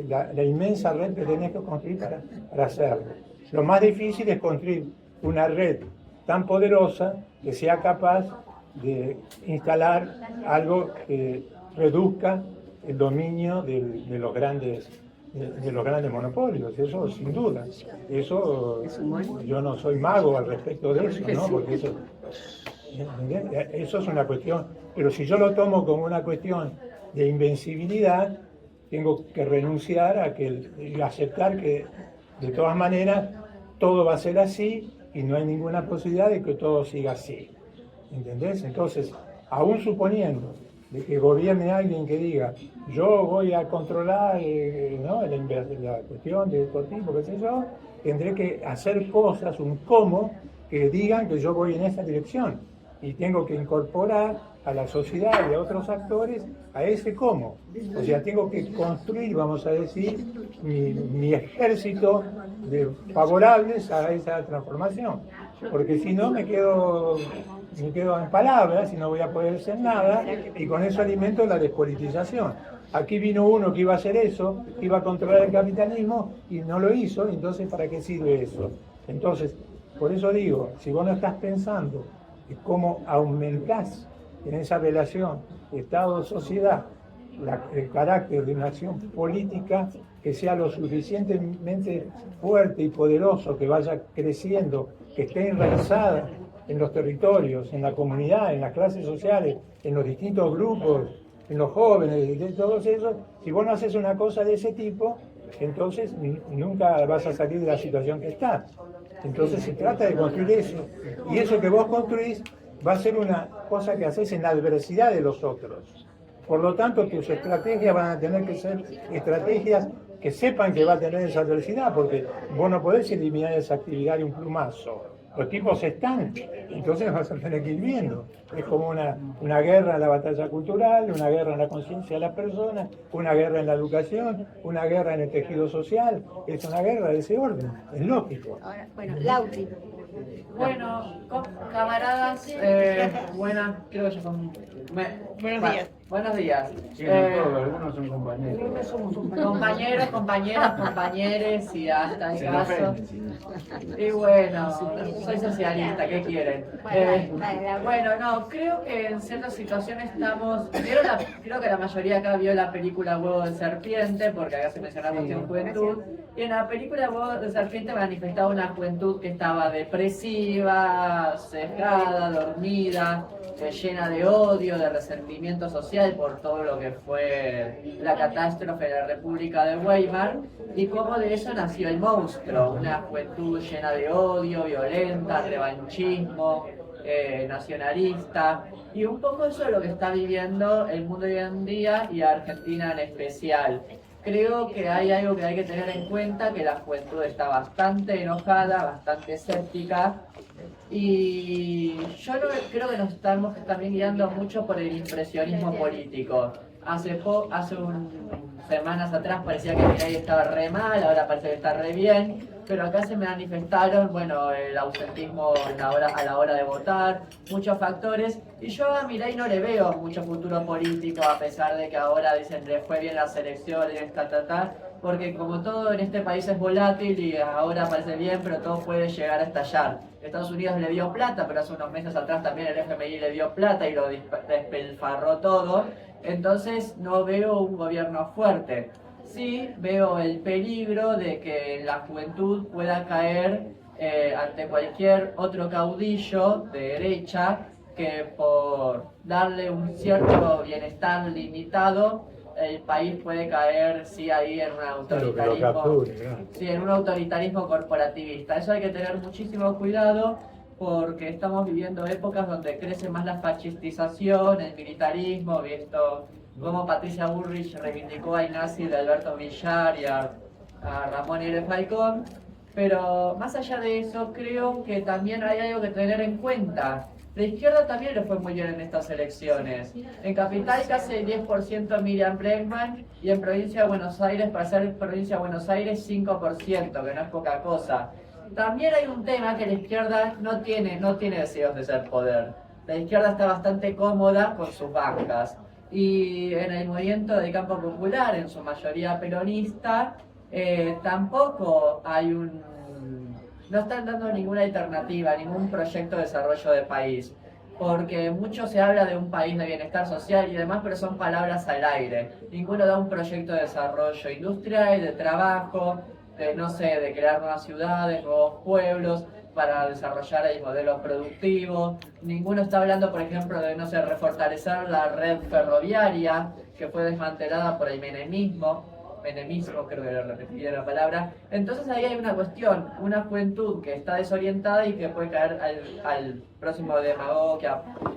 la inmensa red que tenés que construir para hacerlo? Lo más difícil es construir una red tan poderosa que sea capaz de instalar algo que reduzca el dominio de los grandes monopolios. Eso sin duda. Eso yo no soy mago al respecto de eso, ¿no? Porque eso es una cuestión. Pero si yo lo tomo como una cuestión de invencibilidad, tengo que renunciar y aceptar que de todas maneras todo va a ser así y no hay ninguna posibilidad de que todo siga así. ¿Entendés? Entonces, aún suponiendo de que gobierne alguien que diga yo voy a controlar la cuestión de este tipo, qué sé yo, tendré que hacer cosas, un cómo, que digan que yo voy en esta dirección y tengo que incorporar a la sociedad y a otros actores a ese cómo. O sea, tengo que construir, vamos a decir, mi ejército de favorables a esa transformación. Porque si no me quedo en palabras y no voy a poder hacer nada, y con eso alimento la despolitización. Aquí vino uno que iba a hacer eso, que iba a controlar el capitalismo y no lo hizo, entonces ¿para qué sirve eso? Entonces, por eso digo, si vos no estás pensando en cómo aumentás en esa relación Estado-sociedad el carácter de una acción política que sea lo suficientemente fuerte y poderoso, que vaya creciendo, que esté enraizada en los territorios, en la comunidad, en las clases sociales, en los distintos grupos, en los jóvenes, de todos esos, si vos no haces una cosa de ese tipo, entonces nunca vas a salir de la situación que estás. Entonces se trata de construir eso, y eso que vos construís va a ser una cosa que haces en la adversidad de los otros. Por lo tanto, tus estrategias van a tener que ser estrategias que sepan que va a tener esa adversidad, porque vos no podés eliminar esa actividad de un plumazo. Los tipos están, entonces vas a tener que ir viendo. Es como una guerra en la batalla cultural, una guerra en la conciencia de las personas, una guerra en la educación, una guerra en el tejido social. Es una guerra de ese orden, es lógico. Ahora, bueno, Lauti. Bueno, camaradas, buenas, creo que ya son... Buenos días. Buenos días. Sí, no todos, algunos son compañeros. Compañeros, compañeras, compañeres y hasta el Se caso. ofenden, sí. Y bueno, soy socialista, ¿qué quieren? Bueno, no, creo que en ciertas situaciones estamos... creo que la mayoría acá vio la película Huevo de Serpiente, porque acá se menciona la cuestión juventud. Y en la película Huevo de Serpiente manifestaba una juventud que estaba depresiva, cegada, dormida, llena de odio, de resentimiento social por todo lo que fue la catástrofe de la República de Weimar, y cómo de eso nació el monstruo, una juventud llena de odio, violenta, revanchismo, nacionalista, y un poco eso es lo que está viviendo el mundo hoy en día y Argentina en especial. Creo que hay algo que hay que tener en cuenta, que la juventud está bastante enojada, bastante escéptica, y yo creo que nos estamos también guiando mucho por el impresionismo político. Hace semanas atrás parecía que Milei estaba re mal, ahora parece que está re bien, pero acá se manifestaron, bueno, el ausentismo a la hora de votar, muchos factores, y yo a Milei no le veo mucho futuro político, a pesar de que ahora dicen le fue bien las elecciones, porque como todo en este país es volátil y ahora parece bien, pero todo puede llegar a estallar. Estados Unidos le dio plata, pero hace unos meses atrás también el FMI le dio plata y lo despilfarró todo. Entonces no veo un gobierno fuerte. Sí veo el peligro de que la juventud pueda caer ante cualquier otro caudillo de derecha que por darle un cierto bienestar limitado, el país puede caer ahí en un autoritarismo, en un autoritarismo corporativista. Eso hay que tener muchísimo cuidado, porque estamos viviendo épocas donde crece más la fascistización, el militarismo, visto como Patricia Bullrich reivindicó a Ignacio de Alberto Villar y a Ramón L. Falcón. Pero más allá de eso, creo que también hay algo que tener en cuenta. La izquierda también le fue muy bien en estas elecciones. En Capital casi el 10% Miriam Bregman, y en Provincia de Buenos Aires, para ser Provincia de Buenos Aires, 5%, que no es poca cosa. También hay un tema que la izquierda no tiene deseos de ser poder. La izquierda está bastante cómoda con sus bancas. Y en el movimiento del campo popular, en su mayoría peronista, tampoco hay no están dando ninguna alternativa, ningún proyecto de desarrollo de país. Porque mucho se habla de un país de bienestar social y demás, pero son palabras al aire. Ninguno da un proyecto de desarrollo industrial, de trabajo, de crear nuevas ciudades, nuevos pueblos para desarrollar el modelo productivo. Ninguno está hablando, por ejemplo, de, refortalecer la red ferroviaria que fue desmantelada por el menemismo, creo que le repetí la palabra. Entonces ahí hay una cuestión, una juventud que está desorientada y que puede caer al próximo demagogo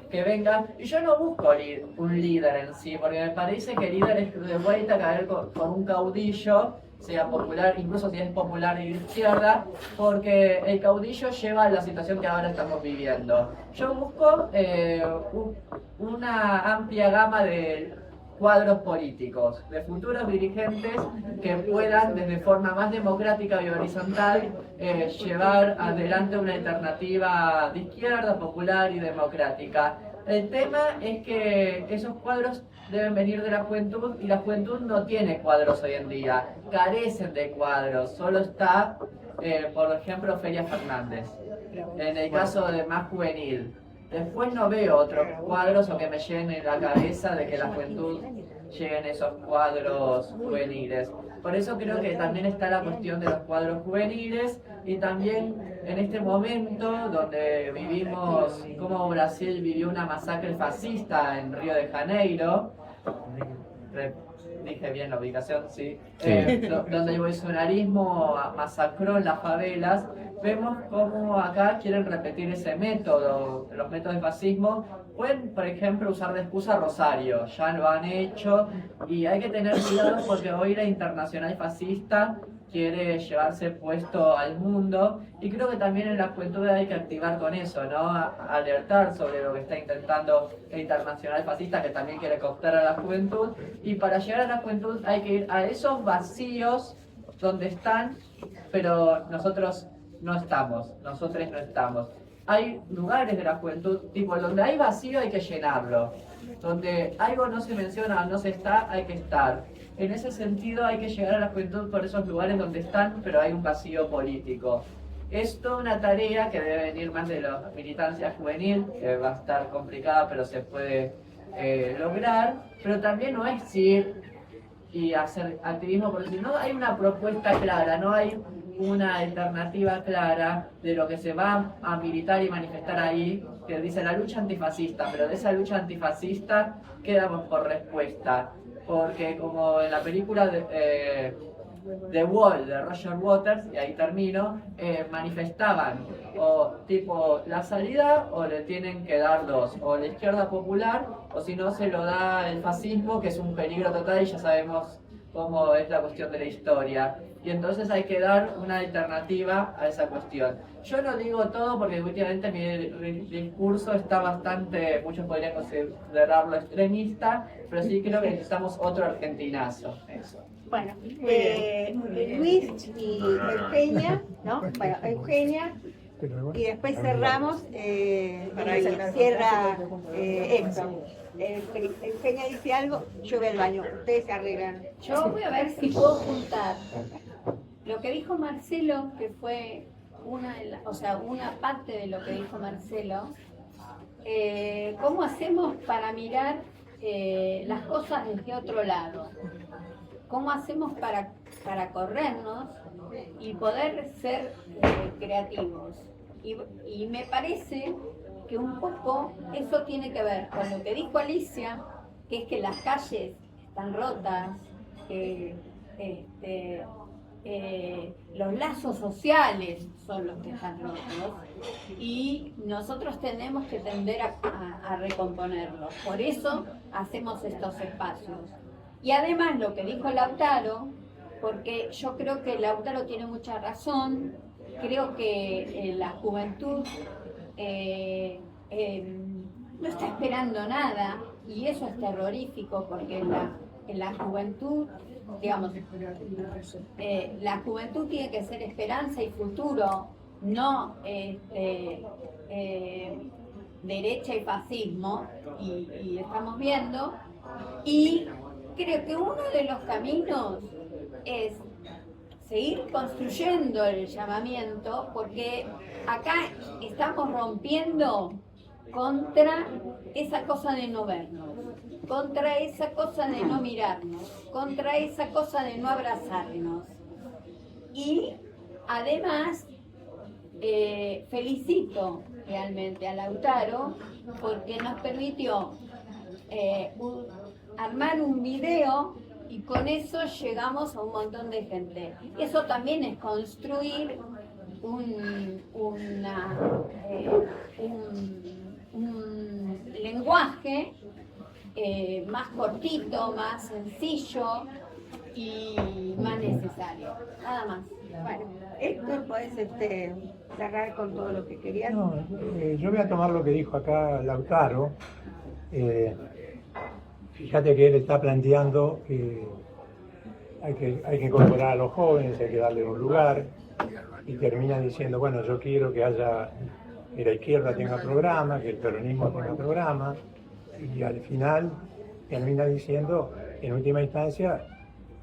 que venga. Y yo no busco un líder en sí, porque me parece que el líder es de vuelta a caer con un caudillo, sea popular, incluso si es popular y de izquierda, porque el caudillo lleva a la situación que ahora estamos viviendo. Yo busco una amplia gama de cuadros políticos, de futuros dirigentes que puedan, desde forma más democrática y horizontal, llevar adelante una alternativa de izquierda, popular y democrática. El tema es que esos cuadros deben venir de la juventud, y la juventud no tiene cuadros hoy en día, carecen de cuadros, solo está, por ejemplo, Feria Fernández, en el caso de más juvenil. Después no veo otros cuadros o que me llenen la cabeza de que la juventud lleguen esos cuadros juveniles. Por eso creo que también está la cuestión de los cuadros juveniles, y también en este momento donde vivimos como Brasil vivió una masacre fascista en Río de Janeiro, dije bien la ubicación, sí, Sí. Donde el bolsonarismo masacró en las favelas, vemos cómo acá quieren repetir ese método, los métodos de fascismo. Pueden, por ejemplo, usar de excusa Rosario, ya lo han hecho, y hay que tener cuidado porque hoy la internacional fascista quiere llevarse puesto al mundo, y creo que también en la juventud hay que activar con eso, ¿no? Alertar sobre lo que está intentando la internacional fascista, que también quiere cooptar a la juventud, y para llegar a la juventud hay que ir a esos vacíos donde están, pero nosotros no estamos, nosotros no estamos. Hay lugares de la juventud, tipo, donde hay vacío hay que llenarlo, donde algo no se menciona o no se está, hay que estar. En ese sentido hay que llegar a la juventud por esos lugares donde están, pero hay un vacío político. Es toda una tarea que debe venir más de la militancia juvenil, que va a estar complicada, pero se puede lograr. Pero también no es ir y hacer activismo, porque si no hay una propuesta clara, no hay una alternativa clara de lo que se va a militar y manifestar ahí, que dice la lucha antifascista, pero de esa lucha antifascista quedamos por respuesta. Porque como en la película The Wall de Roger Waters, y ahí termino, manifestaban o tipo la salida o le tienen que dar dos, o la izquierda popular, o si no se lo da el fascismo, que es un peligro total y ya sabemos cómo es la cuestión de la historia. Y entonces hay que dar una alternativa a esa cuestión. Yo no digo todo porque últimamente mi discurso está bastante, muchos podrían considerarlo extremista, pero sí creo que necesitamos otro argentinazo. Eso. Bueno, Luis y Eugenia, ¿no? Bueno, Eugenia, y después cerramos, cierra Exo. Eugenia dice algo, yo voy al baño, ustedes se arreglan. Yo voy a ver si puedo juntar lo que dijo Marcelo, que fue una parte de lo que dijo Marcelo. ¿Cómo hacemos para mirar las cosas desde otro lado? ¿Cómo hacemos para corrernos y poder ser creativos? Y me parece que un poco eso tiene que ver con lo que dijo Alicia, que es que las calles están rotas, que los lazos sociales son los que están rotos y nosotros tenemos que tender a recomponerlos. Por eso hacemos estos espacios. Y además lo que dijo Lautaro, porque yo creo que Lautaro tiene mucha razón, creo que la juventud no está esperando nada y eso es terrorífico porque en la juventud, digamos, la juventud tiene que ser esperanza y futuro, no derecha y fascismo, y estamos viendo, y creo que uno de los caminos es seguir construyendo el llamamiento, porque acá estamos rompiendo contra esa cosa de no vernos, contra esa cosa de no mirarnos, contra esa cosa de no abrazarnos. Y además felicito realmente a Lautaro porque nos permitió armar un video y con eso llegamos a un montón de gente. Eso también es construir un lenguaje más cortito, más sencillo y más necesario. Nada más. Bueno, Héctor, podés cerrar con todo lo que querías. No, yo voy a tomar lo que dijo acá Lautaro. Fíjate que él está planteando que hay que incorporar a los jóvenes, hay que darle un lugar, y termina diciendo, bueno, yo quiero que la izquierda tenga programa, que el peronismo tenga programa, y al final termina diciendo, en última instancia,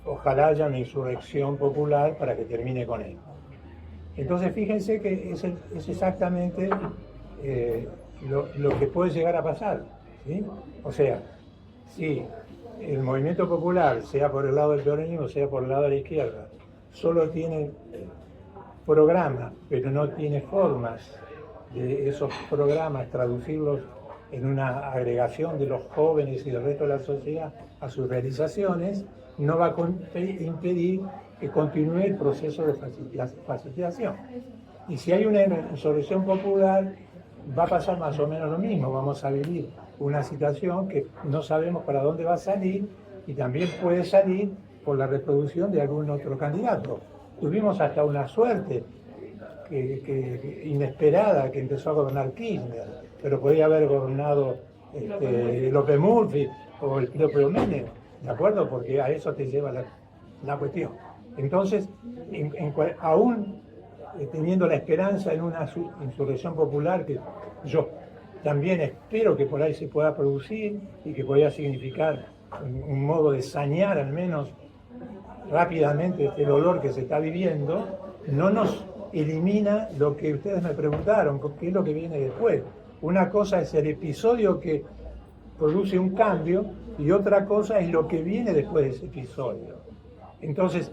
ojalá haya una insurrección popular para que termine con esto. Entonces fíjense que es exactamente lo que puede llegar a pasar, ¿sí? O sea, si el movimiento popular, sea por el lado del peronismo, sea por el lado de la izquierda, solo tiene programas, pero no tiene formas de esos programas traducirlos en una agregación de los jóvenes y del resto de la sociedad a sus realizaciones, no va a impedir que continúe el proceso de facilitación. Y si hay una insurrección popular, va a pasar más o menos lo mismo. Vamos a vivir una situación que no sabemos para dónde va a salir y también puede salir por la reproducción de algún otro candidato. Tuvimos hasta una suerte inesperada que empezó a gobernar Kirchner, pero podía haber gobernado López Murphy o el propio Menem, ¿de acuerdo? Porque a eso te lleva la cuestión. Entonces, aún teniendo la esperanza en una insurrección popular que yo también espero que por ahí se pueda producir y que pueda significar un modo de sanear al menos rápidamente este dolor que se está viviendo, no nos elimina lo que ustedes me preguntaron, qué es lo que viene después. Una cosa es el episodio que produce un cambio y otra cosa es lo que viene después de ese episodio. Entonces,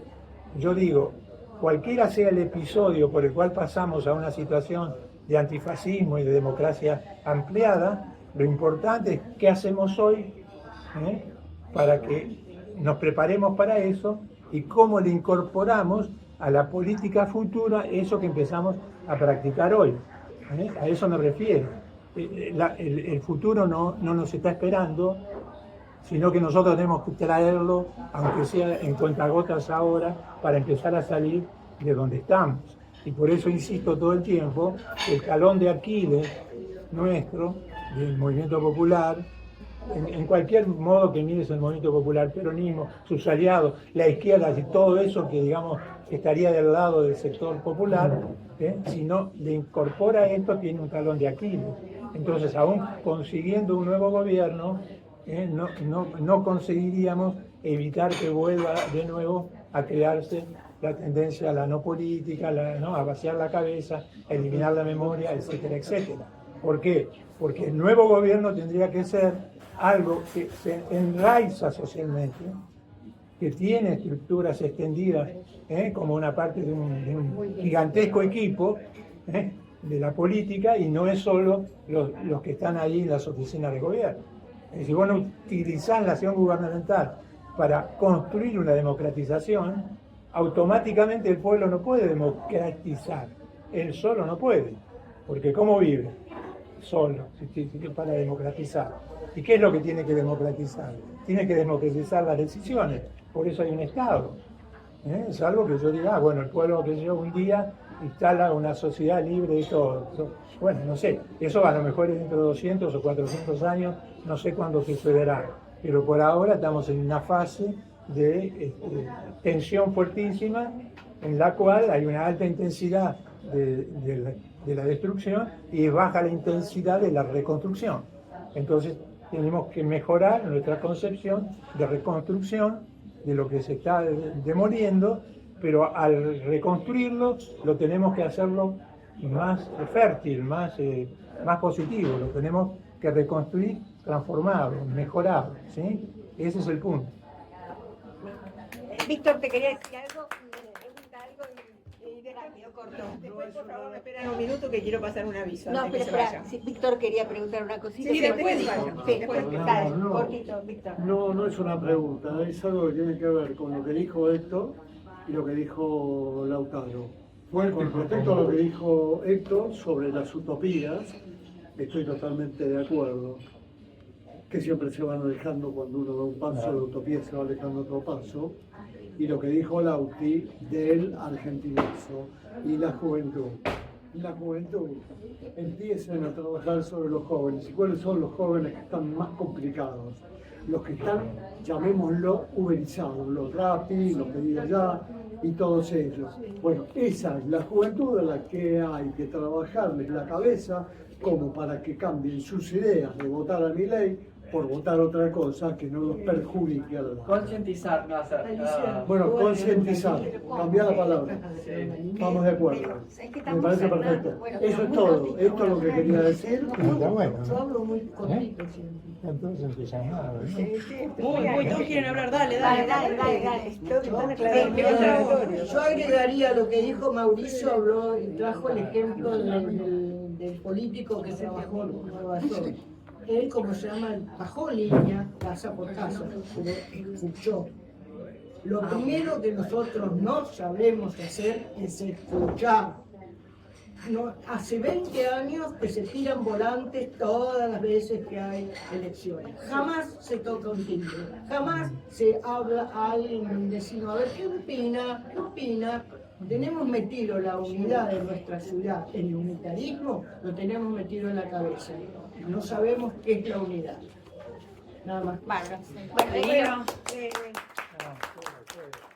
yo digo, cualquiera sea el episodio por el cual pasamos a una situación de antifascismo y de democracia ampliada, lo importante es qué hacemos hoy para que nos preparemos para eso y cómo le incorporamos a la política futura eso que empezamos a practicar hoy. A eso me refiero. El futuro no nos está esperando, sino que nosotros tenemos que traerlo, aunque sea en cuentagotas ahora, para empezar a salir de donde estamos. Y por eso insisto todo el tiempo, el talón de Aquiles nuestro, del movimiento popular, en cualquier modo que mires el movimiento popular, peronismo, sus aliados, la izquierda y todo eso que digamos estaría del lado del sector popular, si no le incorpora esto, tiene un talón de Aquiles. Entonces, aún consiguiendo un nuevo gobierno, no conseguiríamos evitar que vuelva de nuevo a crearse la tendencia a la no política, a vaciar la cabeza, a eliminar la memoria, etcétera, etcétera. ¿Por qué? Porque el nuevo gobierno tendría que ser algo que se enraiza socialmente, que tiene estructuras extendidas como una parte de un gigantesco equipo de la política y no es solo los que están ahí en las oficinas de gobierno. Si vos no utilizás la acción gubernamental para construir una democratización, automáticamente el pueblo no puede democratizar, él solo no puede, porque ¿cómo vive? Solo, para democratizar. ¿Y qué es lo que tiene que democratizar? Tiene que democratizar las decisiones, por eso hay un Estado. Es algo que yo diga, bueno, el pueblo que yo un día instala una sociedad libre de todo. Bueno, no sé, eso a lo mejor es dentro de 200 o 400 años, no sé cuándo sucederá, pero por ahora estamos en una fase de tensión fuertísima en la cual hay una alta intensidad de la destrucción y baja la intensidad de la reconstrucción. Entonces tenemos que mejorar nuestra concepción de reconstrucción de lo que se está demoliendo, pero al reconstruirlo lo tenemos que hacerlo más fértil, más positivo, lo tenemos que reconstruir transformado, mejorado, ¿sí? Ese es el punto. Víctor, te quería decir algo, pregunta algo y de rápido, corto. Después, por favor, me esperan un minuto que quiero pasar un aviso. No, antes pero que se espera, vayan. sí, Víctor quería preguntar una cosita. Sí, después vayan. Sí, Después. dale, No. cortito, Víctor. No es una pregunta, es algo que tiene que ver con lo que dijo Héctor y lo que dijo Lautaro. Con respecto a lo que dijo Héctor sobre las utopías, estoy totalmente de acuerdo, que siempre se van alejando cuando uno da un paso, la utopía se va alejando otro paso, y lo que dijo Lauti del argentinazo y la juventud. La juventud empiecen a trabajar sobre los jóvenes. ¿Y cuáles son los jóvenes que están más complicados? Los que están, llamémoslo, uberizados, los Rappi, los pedidos ya y todos ellos. Bueno, esa es la juventud a la que hay que trabajarles la cabeza como para que cambien sus ideas de votar a Milei por votar otra cosa que no los perjudique a la edad. Concientizar, no hacer. Bueno, concientizar, cambiar la palabra. Estamos de acuerdo. Me parece perfecto. Eso es todo. Esto es lo que quería decir. Yo hablo muy cortito siempre. Entonces entusiasmado, ¿no? Muy, todos quieren hablar, dale. Yo agregaría lo que dijo Mauricio, habló y trajo el ejemplo del político que se bajó en Nueva York. él, como se llama, bajó línea casa por casa, pero escuchó. Lo primero que nosotros no sabemos hacer es escuchar. No, hace 20 años que se tiran volantes todas las veces que hay elecciones. Jamás se toca un timbre, jamás se habla a alguien, un vecino, a ver qué opina, qué opina. Tenemos metido la unidad de nuestra ciudad, el unitarismo, lo tenemos metido en la cabeza. No sabemos qué es la unidad. Nada más. Bueno,